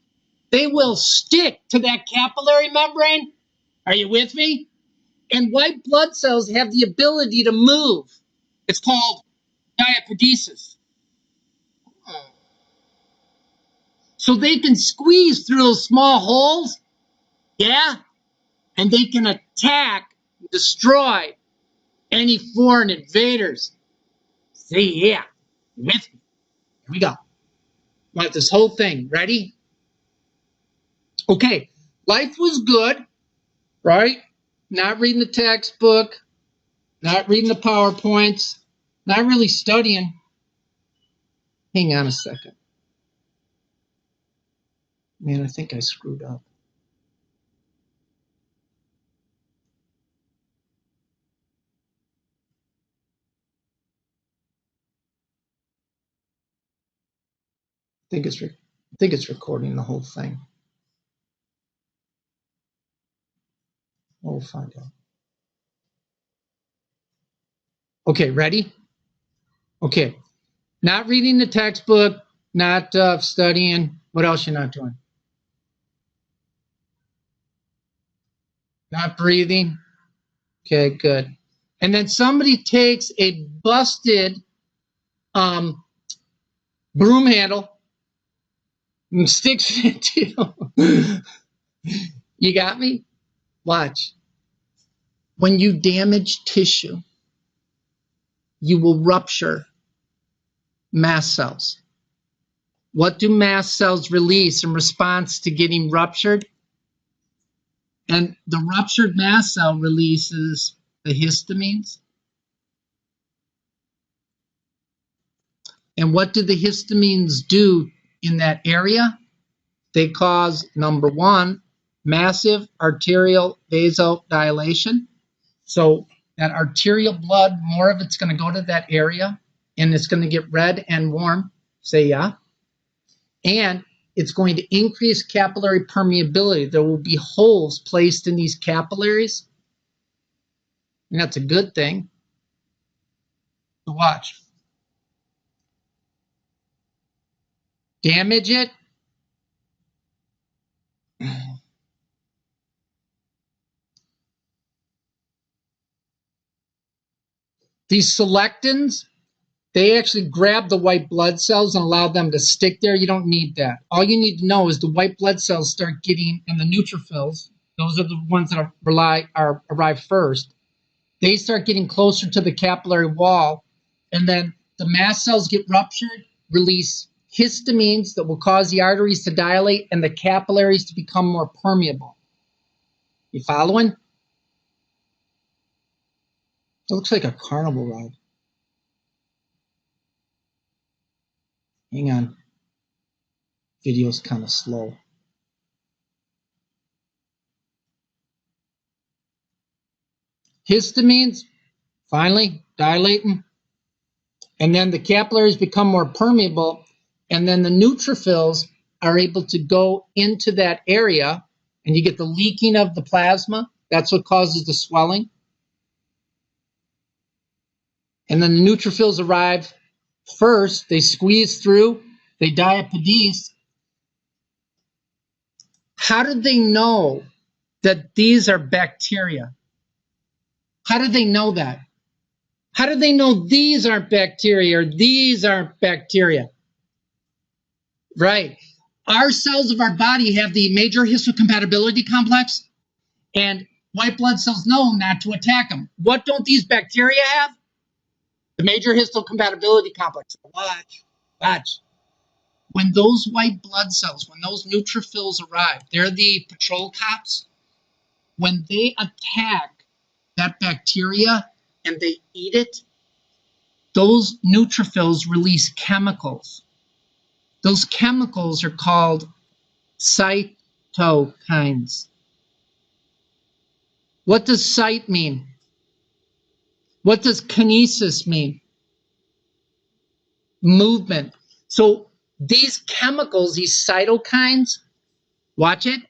they will stick to that capillary membrane. Are you with me? And white blood cells have the ability to move. It's called diapedesis. So they can squeeze through those small holes, yeah, and they can attack, destroy any foreign invaders. See, yeah, you with me? Here we go. Want this whole thing, ready? Okay, life was good, right? Not reading the textbook, not reading the PowerPoints, not really studying. Hang on a second. Man, I think I screwed up. I think it's recording the whole thing. We'll find out. Okay, ready? Okay, not reading the textbook, not studying. What else you not doing? Not breathing. Okay, good. And then somebody takes a busted broom handle and sticks it to. You got me? Watch. When you damage tissue, you will rupture mast cells. What do mast cells release in response to getting ruptured? And the ruptured mast cell releases the histamines. And what do the histamines do in that area? They cause, number one, massive arterial vasodilation. So that arterial blood, more of it's going to go to that area, and it's going to get red and warm. Say yeah. And it's going to increase capillary permeability. There will be holes placed in these capillaries. And that's a good thing. So watch. Damage it. These selectins, they actually grab the white blood cells and allow them to stick there. You don't need that. All you need to know is the white blood cells start getting, and the neutrophils, those are the ones that arrive first. They start getting closer to the capillary wall, and then the mast cells get ruptured, release histamines that will cause the arteries to dilate and the capillaries to become more permeable. You following? It looks like a carnival ride. Hang on. Video's kind of slow. Histamines, finally, dilating. And then the capillaries become more permeable. And then the neutrophils are able to go into that area. And you get the leaking of the plasma. That's what causes the swelling. And then the neutrophils arrive first. They squeeze through. They diapedese. How did they know that these are bacteria? How did they know that? How did they know these aren't bacteria or these aren't bacteria? Right. Our cells of our body have the major histocompatibility complex, and white blood cells know not to attack them. What don't these bacteria have? The major histocompatibility complex. Watch. When those white blood cells, when those neutrophils arrive, they're the patrol cops. When they attack that bacteria and they eat it, those neutrophils release chemicals. Those chemicals are called cytokines. What does cyte mean? What does kinesis mean? Movement. So these chemicals, these cytokines, watch it,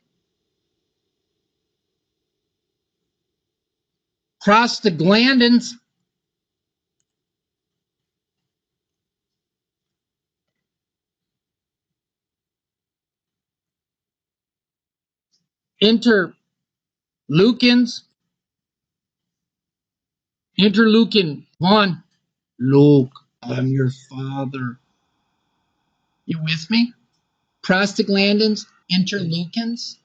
prostaglandins, interleukins, interleukin 1. Luke, I'm your father. You with me? Prostaglandins, interleukins.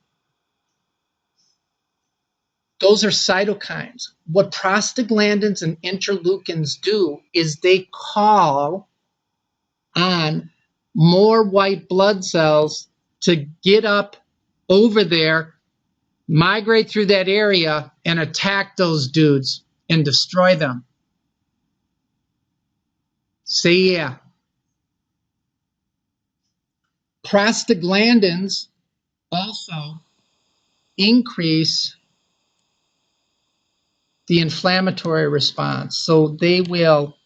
Those are cytokines. What prostaglandins and interleukins do is they call on more white blood cells to get up over there, migrate through that area, and attack those dudes and destroy them. Say yeah. Prostaglandins also increase the inflammatory response. So they will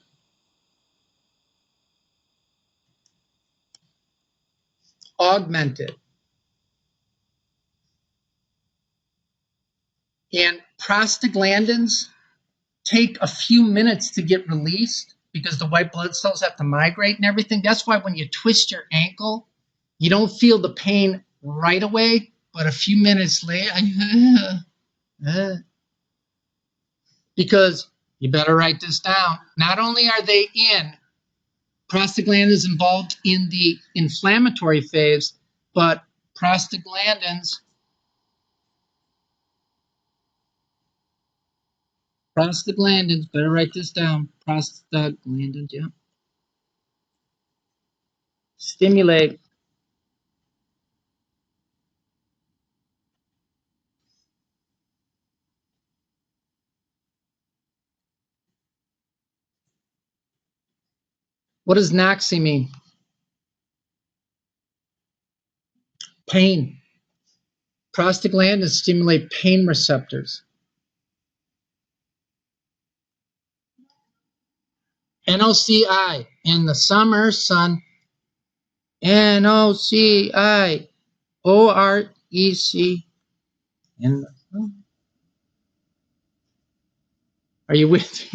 augment it. And prostaglandins take a few minutes to get released because the white blood cells have to migrate and everything. That's why when you twist your ankle, you don't feel the pain right away, but a few minutes later, because you better write this down. Not only are they prostaglandins involved in the inflammatory phase, but prostaglandins, better write this down. Prostaglandins, yeah. Stimulate what does Noxy mean? Pain. Prostaglandins stimulate pain receptors. NOCI in the summer sun. NOCI. OREC in the summer. Are you with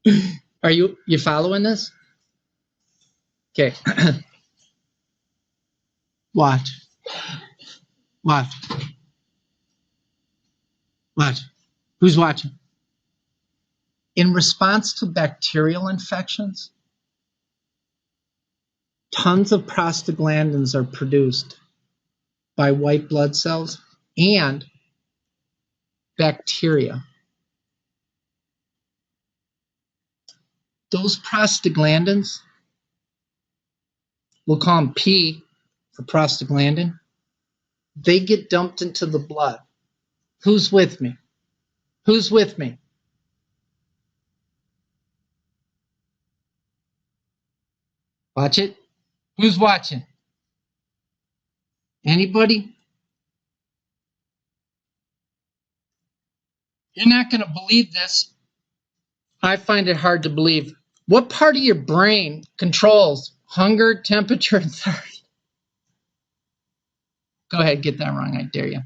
me? Are you following this? Okay. Watch. Who's watching? In response to bacterial infections, tons of prostaglandins are produced by white blood cells and bacteria. Those prostaglandins we'll call them P for prostaglandin, they get dumped into the blood. Who's with me? Who's with me? Watch it. Who's watching? Anybody? You're not going to believe this. I find it hard to believe. What part of your brain controls hunger, temperature, and thirst? Go ahead, get that wrong. I dare you.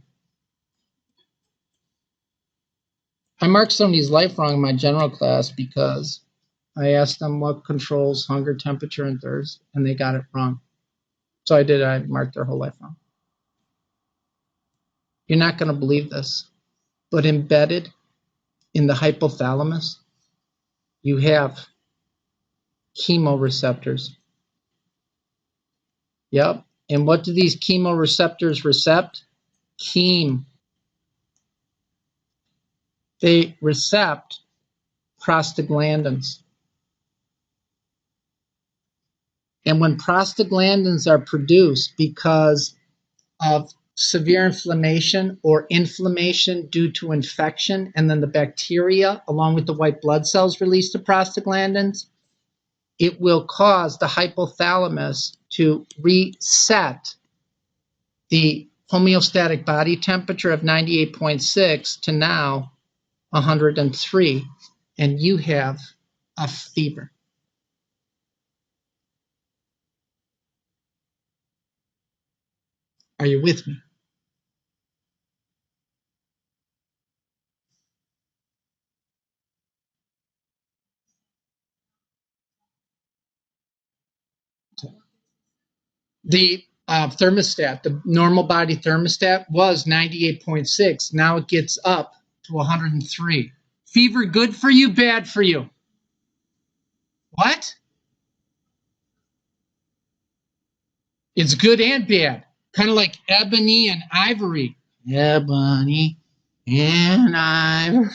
I marked somebody's life wrong in my general class because I asked them what controls hunger, temperature, and thirst, and they got it wrong. So I marked their whole life wrong. You're not going to believe this, but embedded in the hypothalamus, you have chemoreceptors. Yep. And what do these chemoreceptors recept? Chem. They recept prostaglandins. And when prostaglandins are produced because of severe inflammation or inflammation due to infection, and then the bacteria, along with the white blood cells, release the prostaglandins, it will cause the hypothalamus to reset the homeostatic body temperature of 98.6 to now 103, and you have a fever. Are you with me? The thermostat, the normal body thermostat was 98.6. Now it gets up to 103. Fever good for you, bad for you? What? It's good and bad. Kind of like ebony and ivory. Ebony and ivory.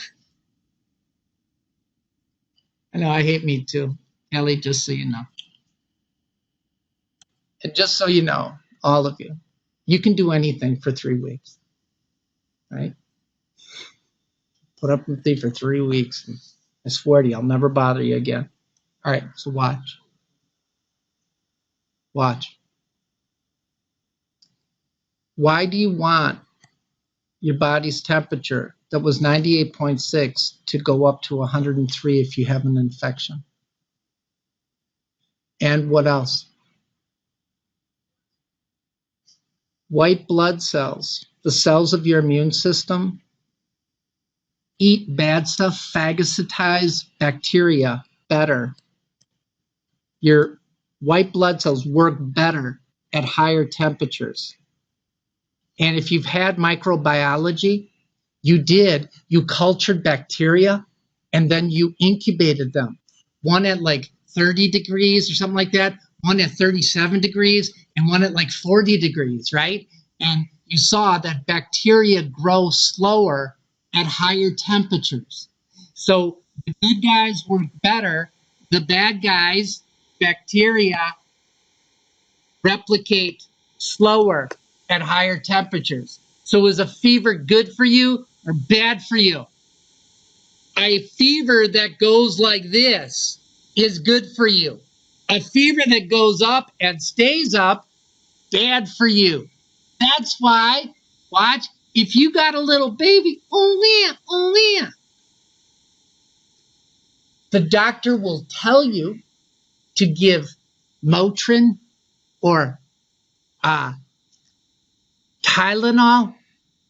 I know, I hate me too. Ellie, just so you know. And just so you know, all of you, you can do anything for 3 weeks, right? Put up with me for 3 weeks. And I swear to you, I'll never bother you again. All right, so watch. Watch. Why do you want your body's temperature that was 98.6 to go up to 103 if you have an infection? And what else? White blood cells, the cells of your immune system, eat bad stuff, phagocytize bacteria better. Your white blood cells work better at higher temperatures. And if you've had microbiology, you cultured bacteria and then you incubated them. One at like 30 degrees or something like that, one at 37 degrees, and one at like 40 degrees, right? And you saw that bacteria grow slower at higher temperatures. So the good guys work better. The bad guys, bacteria, replicate slower at higher temperatures. So is a fever good for you or bad for you? A fever that goes like this is good for you. A fever that goes up and stays up, bad for you. That's why, watch, if you got a little baby, oh yeah, the doctor will tell you to give Motrin or Tylenol,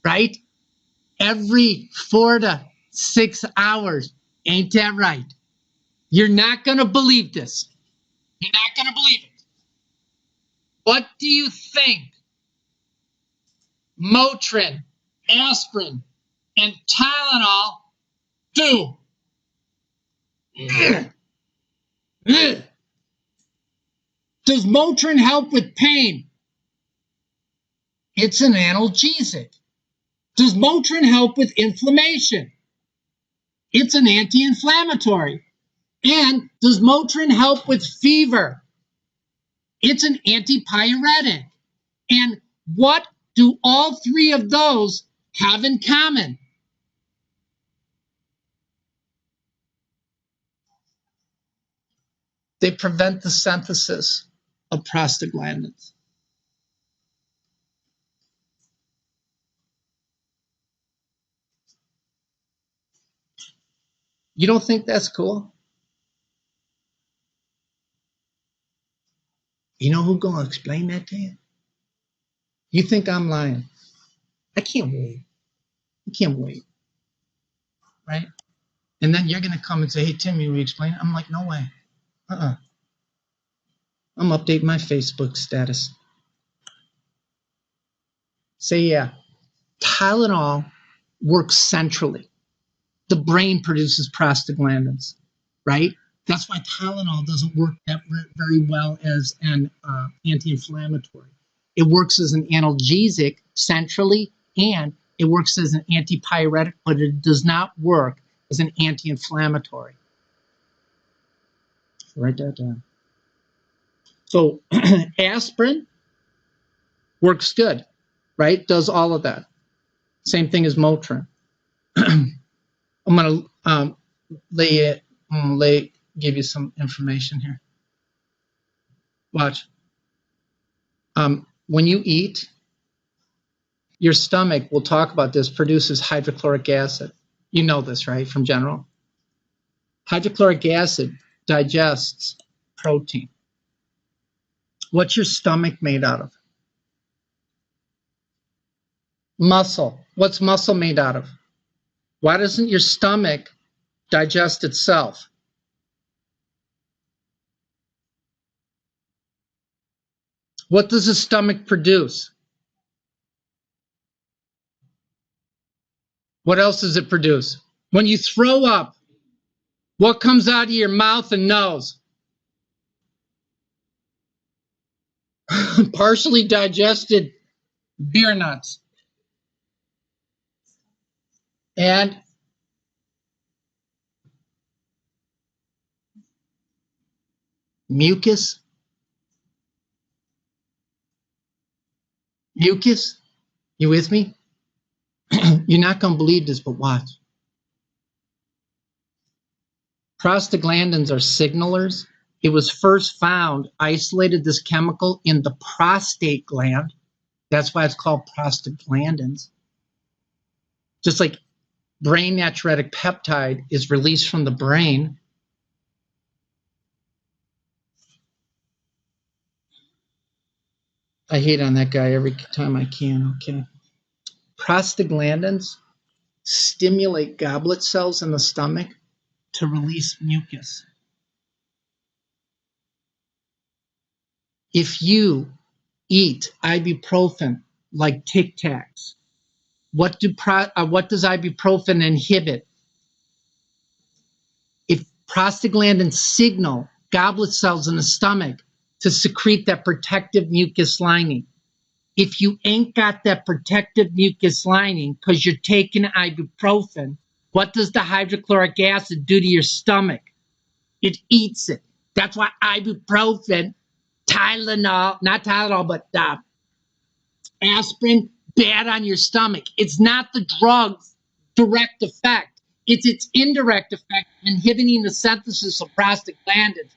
right? Every 4 to 6 hours. Ain't that right? You're not going to believe this. You're not going to believe it. What do you think Motrin, aspirin, and Tylenol do? Does Motrin help with pain? It's an analgesic. Does Motrin help with inflammation? It's an anti-inflammatory. And does Motrin help with fever? It's an antipyretic. And what do all three of those have in common? They prevent the synthesis of prostaglandins. You don't think that's cool? You know who's going to explain that to you? You think I'm lying. I can't wait. I can't wait. Right? And then you're going to come and say, hey, Tim, you explain it? I'm like, no way. I'm updating my Facebook status. Say, yeah. Tylenol works centrally. The brain produces prostaglandins, right? That's why Tylenol doesn't work that very well as an anti-inflammatory. It works as an analgesic centrally, and it works as an antipyretic, but it does not work as an anti-inflammatory. Write that down. So aspirin works good, right? Does all of that. Same thing as Motrin. I'm going to give you some information here. Watch. When you eat, your stomach, we'll talk about this, produces hydrochloric acid. You know this, right, from general? Hydrochloric acid digests protein. What's your stomach made out of? Muscle. What's muscle made out of? Why doesn't your stomach digest itself? What does the stomach produce? What else does it produce? When you throw up, what comes out of your mouth and nose? Partially digested beer nuts. And mucus. Mucus? You with me? You're not going to believe this, but watch. Prostaglandins are signalers. It was first found, isolated this chemical in the prostate gland. That's why it's called prostaglandins. Just like brain natriuretic peptide is released from the brain. I hate on that guy every time I can, okay? Prostaglandins stimulate goblet cells in the stomach to release mucus. If you eat ibuprofen like Tic Tacs, what does ibuprofen inhibit? If prostaglandins signal goblet cells in the stomach to secrete that protective mucus lining. If you ain't got that protective mucus lining because you're taking ibuprofen, what does the hydrochloric acid do to your stomach? It eats it. That's why ibuprofen, Tylenol, not Tylenol, but aspirin, bad on your stomach. It's not the drug's direct effect. It's its indirect effect, inhibiting the synthesis of prostaglandins.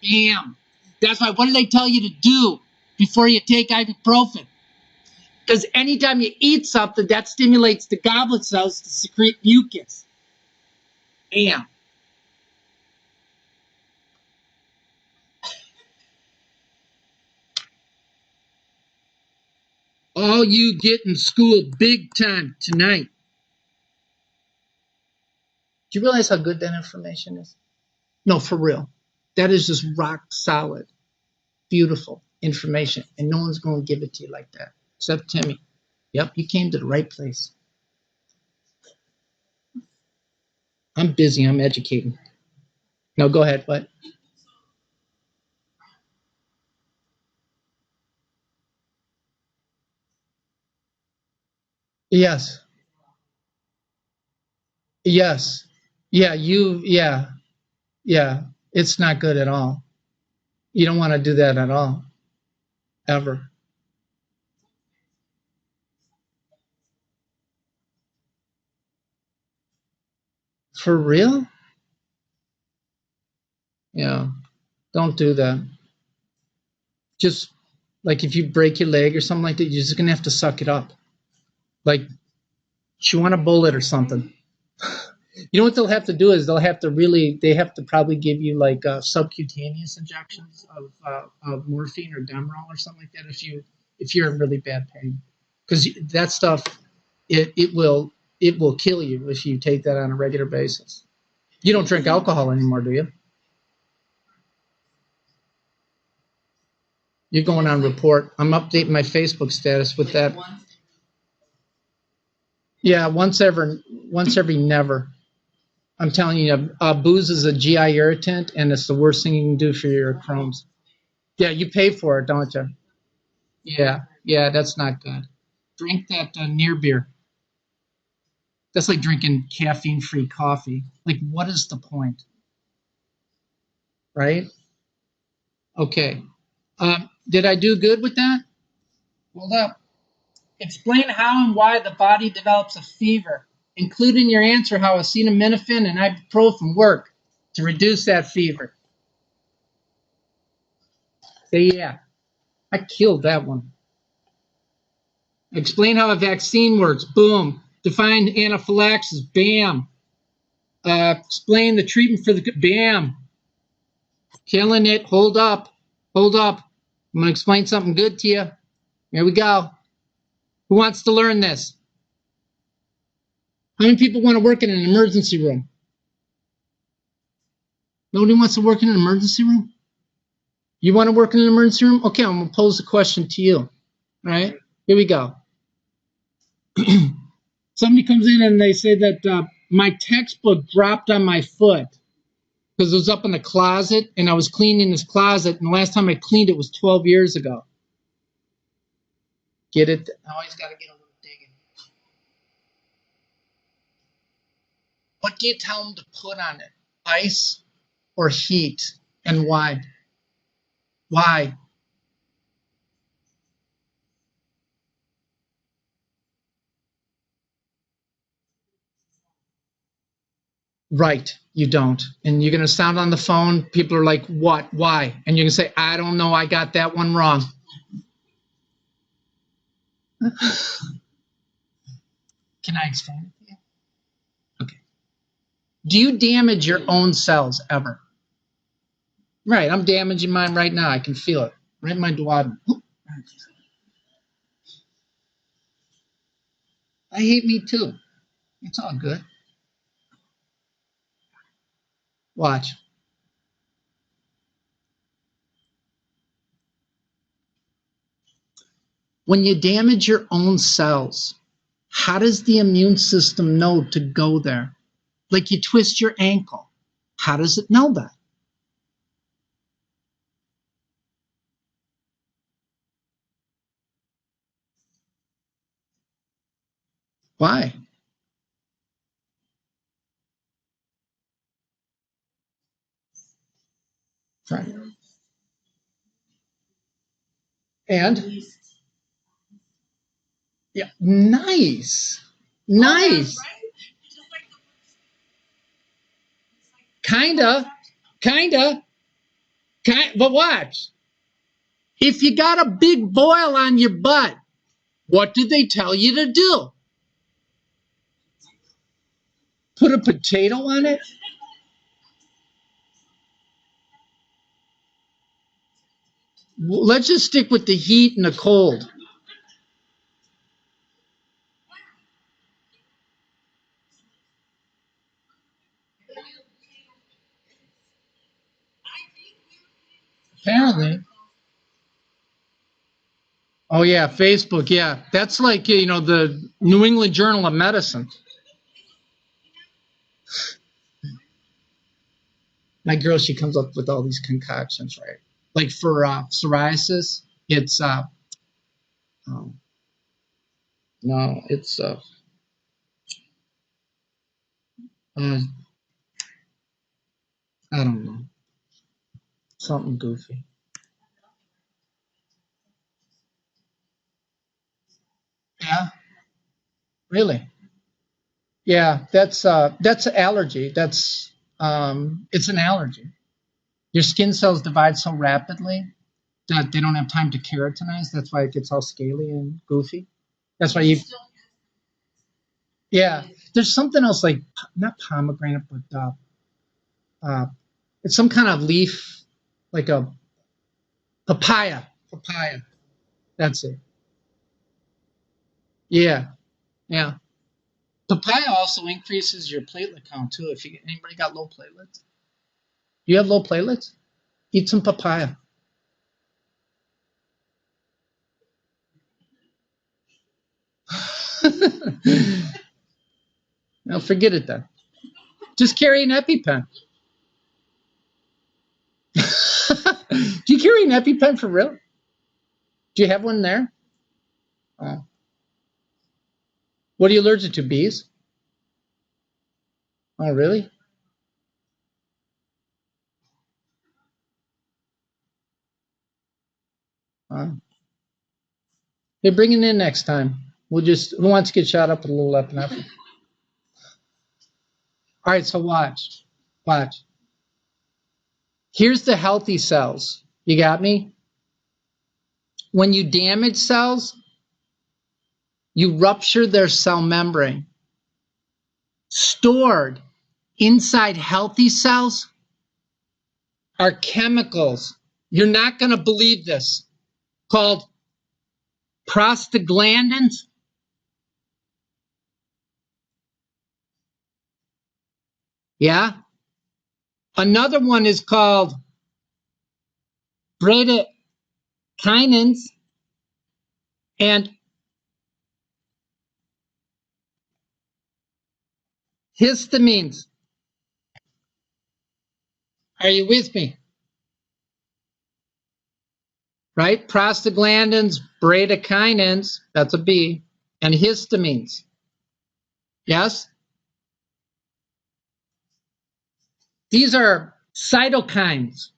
Damn. That's why, what do they tell you to do before you take ibuprofen? Because anytime you eat something, that stimulates the goblet cells to secrete mucus. Damn. All you get in school big time tonight. Do you realize how good that information is? No, for real. That is just rock solid, beautiful information. And no one's going to give it to you like that, except Timmy. Yep, you came to the right place. I'm busy. I'm educating. No, go ahead. What? Yes. Yes. Yeah, yeah. It's not good at all. You don't want to do that at all. ever. For real? Yeah. Don't do that. Just like if you break your leg or something like that, you're just gonna have to suck it up. Like chew on a bullet or something. You know what they'll have to do is they have to probably give you like subcutaneous injections of morphine or Demerol or something like that if you're in really bad pain, because that stuff it will kill you if you take that on a regular basis. You don't drink alcohol anymore, do you? You're going on report. I'm updating my Facebook status with that. Yeah, once every never. I'm telling you, booze is a GI irritant, and it's the worst thing you can do for your Crohn's. Yeah, you pay for it, don't you? Yeah, that's not good. Drink that near beer. That's like drinking caffeine-free coffee. Like, what is the point, right? Okay. Did I do good with that? Hold up. Explain how and why the body develops a fever, including your answer how acetaminophen and ibuprofen work to reduce that fever. Say yeah. I killed that one. Explain how a vaccine works. Boom. Define anaphylaxis. Bam. Explain the treatment for the bam. Killing it. Hold up. Hold up. I'm going to explain something good to you. Here we go. Who wants to learn this? How many people want to work in an emergency room? Nobody wants to work in an emergency room? You want to work in an emergency room? Okay, I'm going to pose a question to you. All right, here we go. Somebody comes in and they say that my textbook dropped on my foot because it was up in the closet and I was cleaning this closet, and the last time I cleaned it was 12 years ago. Get it? I always got to get a little digging. What do you tell them to put on it? Ice or heat, and why? Why? Right, you don't. And you're going to sound on the phone. People are like, what? Why? And you're going to say, I don't know. I got that one wrong. Can I explain it to you? Okay. Do you damage your own cells ever? Right, I'm damaging mine right now. I can feel it. Right in my duodenum. I hate me too. It's all good. Watch. When you damage your own cells, how does the immune system know to go there? Like you twist your ankle. How does it know that? Why? Right. And yeah, nice. Nice. Kinda. Kinda. But watch. If you got a big boil on your butt, what did they tell you to do? Put a potato on it? Let's just stick with the heat and the cold. Apparently. Oh yeah, Facebook. Yeah, that's like the New England Journal of Medicine. My girl, she comes up with all these concoctions, right? Like for psoriasis, it's um, no, it's uh, I don't know, something goofy. Really? Yeah, that's allergy. That's it's an allergy. Your skin cells divide so rapidly that they don't have time to keratinize. That's why it gets all scaly and goofy. That's why you. Yeah, there's something else like not pomegranate, but it's some kind of leaf, like a papaya. Papaya. That's it. Yeah, yeah. Papaya also increases your platelet count too. If you anybody got low platelets, you have low platelets, eat some papaya. Now forget it then. Just carry an EpiPen. Do you carry an EpiPen for real? Do you have one there? Oh. What are you allergic to? Bees? Oh, really? Oh. Hey, bring it in next time. We'll just, who wants to get shot up with a little epinephrine? All right, so watch. Watch. Here's the healthy cells. You got me? When you damage cells, you rupture their cell membrane. Stored inside healthy cells are chemicals. You're not going to believe this. Called prostaglandins. Yeah. Another one is called bradykinin and histamines. Are you with me? Right? Prostaglandins, bradykinins, that's a B, and histamines. Yes? These are cytokines.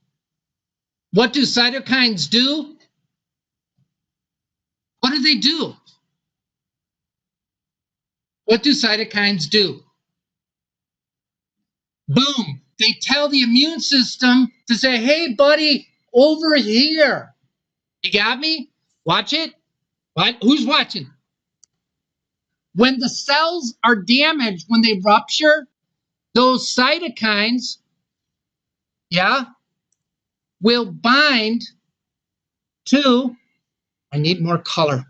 What do cytokines do? What do they do? What do cytokines do? Boom. They tell the immune system to say, hey, buddy, over here. You got me? Watch it. What? Who's watching? When the cells are damaged, when they rupture, those cytokines, yeah, will bind to, I need more color,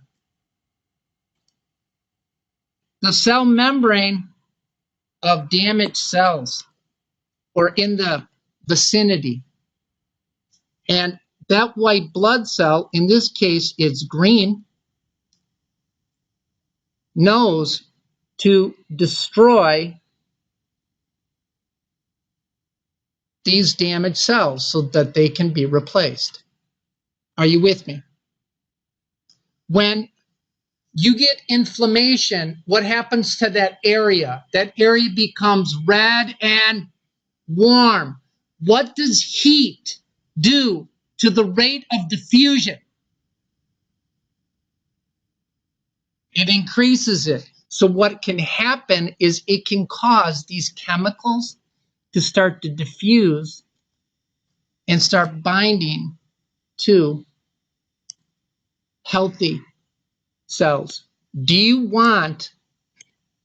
the cell membrane of damaged cells or in the vicinity. And that white blood cell, in this case, it's green, knows to destroy these damaged cells so that they can be replaced. Are you with me? When you get inflammation, what happens to that area? That area becomes red and warm. What does heat do to the rate of diffusion? It increases it. So what can happen is it can cause these chemicals to start to diffuse and start binding to healthy cells. Do you want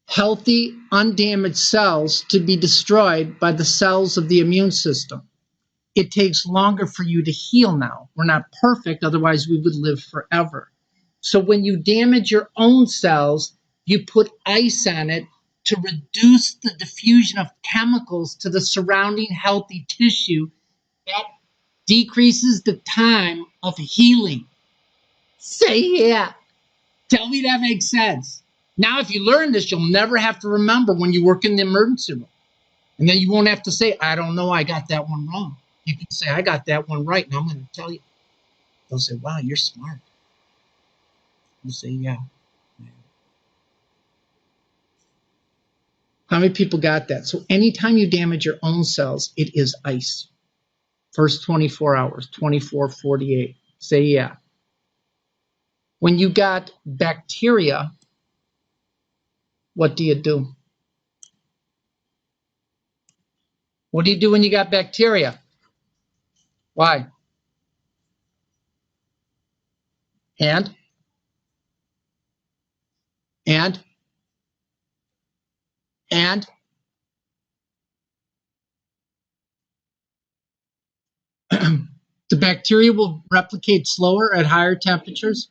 healthy, undamaged cells to be destroyed by the cells of the immune system? It takes longer for you to heal now. We're not perfect, otherwise we would live forever. So when you damage your own cells, you put ice on it to reduce the diffusion of chemicals to the surrounding healthy tissue. That decreases the time of healing. Say yeah. Tell me that makes sense. Now, if you learn this, you'll never have to remember when you work in the emergency room. And then you won't have to say, I don't know, I got that one wrong. You can say, I got that one right, and I'm going to tell you. They'll say, wow, you're smart. You say, yeah. How many people got that? So anytime you damage your own cells, it is ice. First 24 hours, 24, 48. Say, yeah. When you got bacteria What do you do? What do you do when you got bacteria? Why? And and and the bacteria will replicate slower at higher temperatures.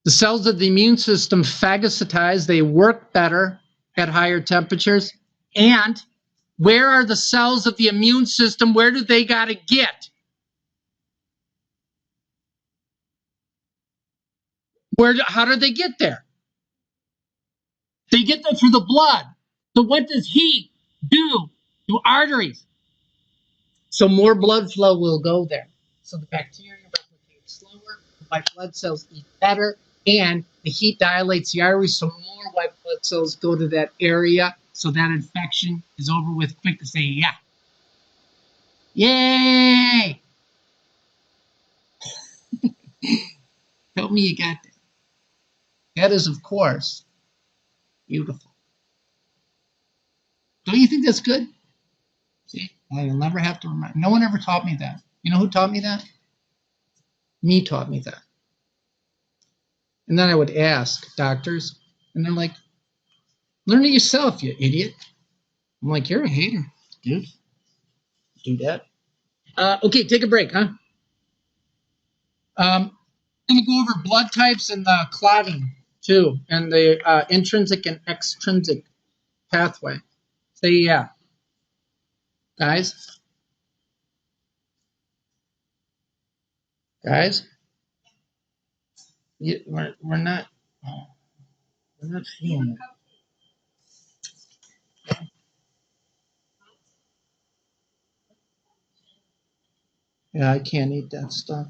The cells of the immune system phagocytize. They work better at higher temperatures. And where are the cells of the immune system? Where do they got to get? How do they get there? They get there through the blood. So what does heat do to arteries? So more blood flow will go there. So the bacteria replicate slower, the white blood cells eat better, and the heat dilates the arteries, so more white blood cells go to that area, so that infection is over with quick to say, yeah. Yay! Tell me you got that. That is, of course, beautiful. Don't you think that's good? See, you'll never have to remember. No one ever taught me that. You know who taught me that? Me taught me that. And then I would ask doctors, and they're like, learn it yourself, you idiot. I'm like, you're a hater, dude. Do that. Okay, take a break, huh? I'm going to go over blood types and clotting, too, and the intrinsic and extrinsic pathway. Say yeah. Guys? Guys? We're not feeling it. Yeah, I can't eat that stuff.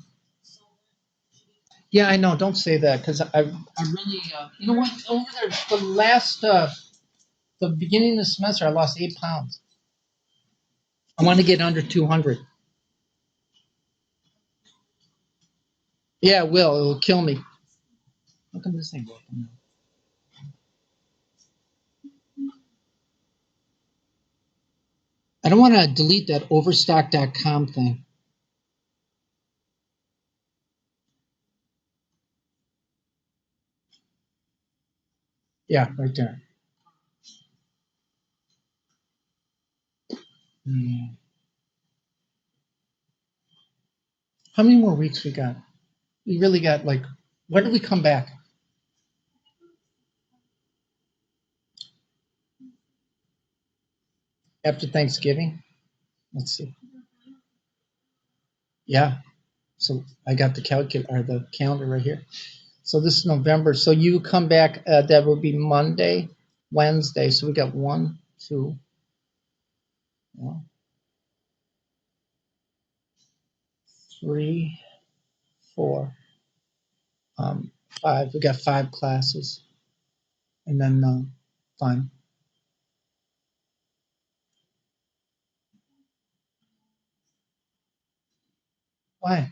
Yeah, I know. Don't say that because I really, you know what? Over there, the beginning of the semester, I lost 8 pounds. I want to get under 200. Yeah, it will. It will kill me. How come this ain't working now? I don't want to delete that overstock.com thing. Yeah, right there. How many more weeks we got? We really got like, when did we come back? After Thanksgiving? Let's see. Yeah. So I got the calendar right here. So this is November. So you come back, that will be Monday, Wednesday. So we got 1, 2, 3, 4, 5. We got 5 classes. And then fine. Why?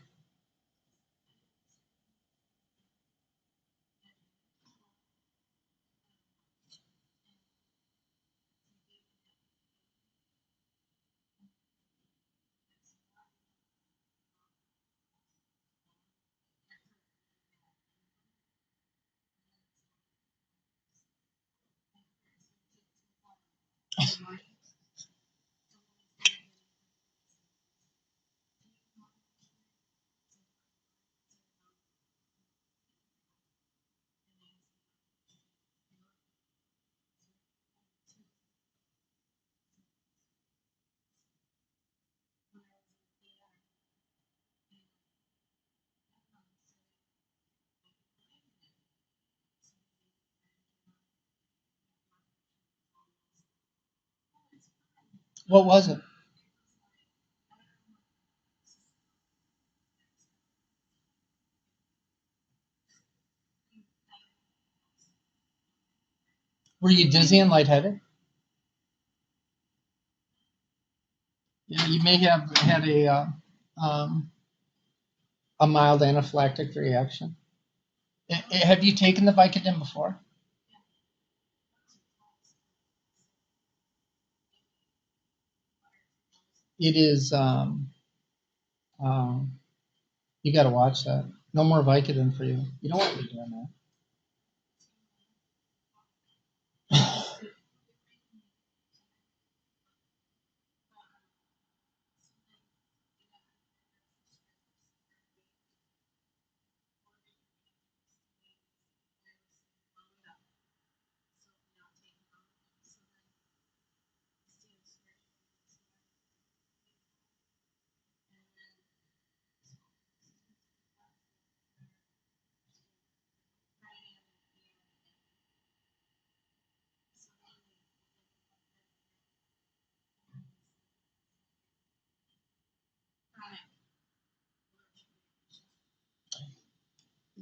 What was it? Were you dizzy and lightheaded? Yeah, you may have had a mild anaphylactic reaction. Have you taken the Vicodin before? It is. You got to watch that. No more Vicodin for you. You don't want to be doing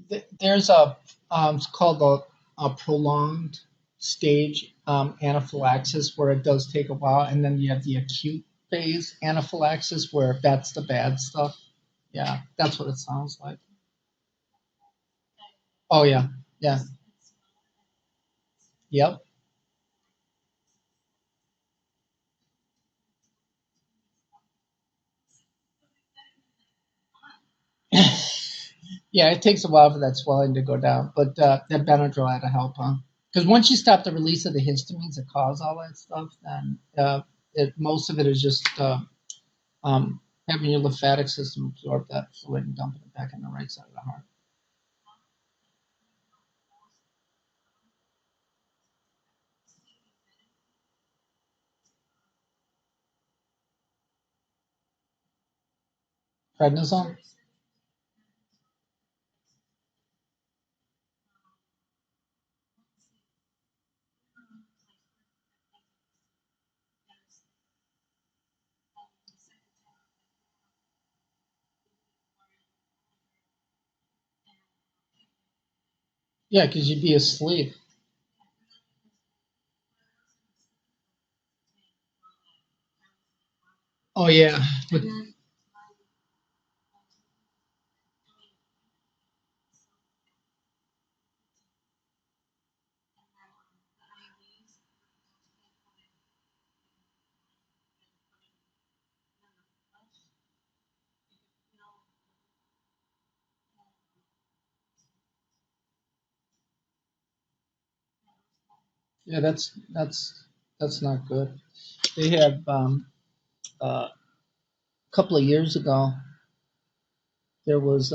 that. There's it's called a prolonged stage anaphylaxis where it does take a while, and then you have the acute phase anaphylaxis where that's the bad stuff. Yeah, that's what it sounds like. Oh yeah, yeah, yep. Yeah, it takes a while for that swelling to go down, but that Benadryl had to help, huh? Because once you stop the release of the histamines that cause all that stuff, then most of it is just um, having your lymphatic system absorb that fluid and dumping it back in the right side of the heart. Prednisone? Yeah, because you'd be asleep. Oh yeah, but yeah, that's not good. They have a couple of years ago there was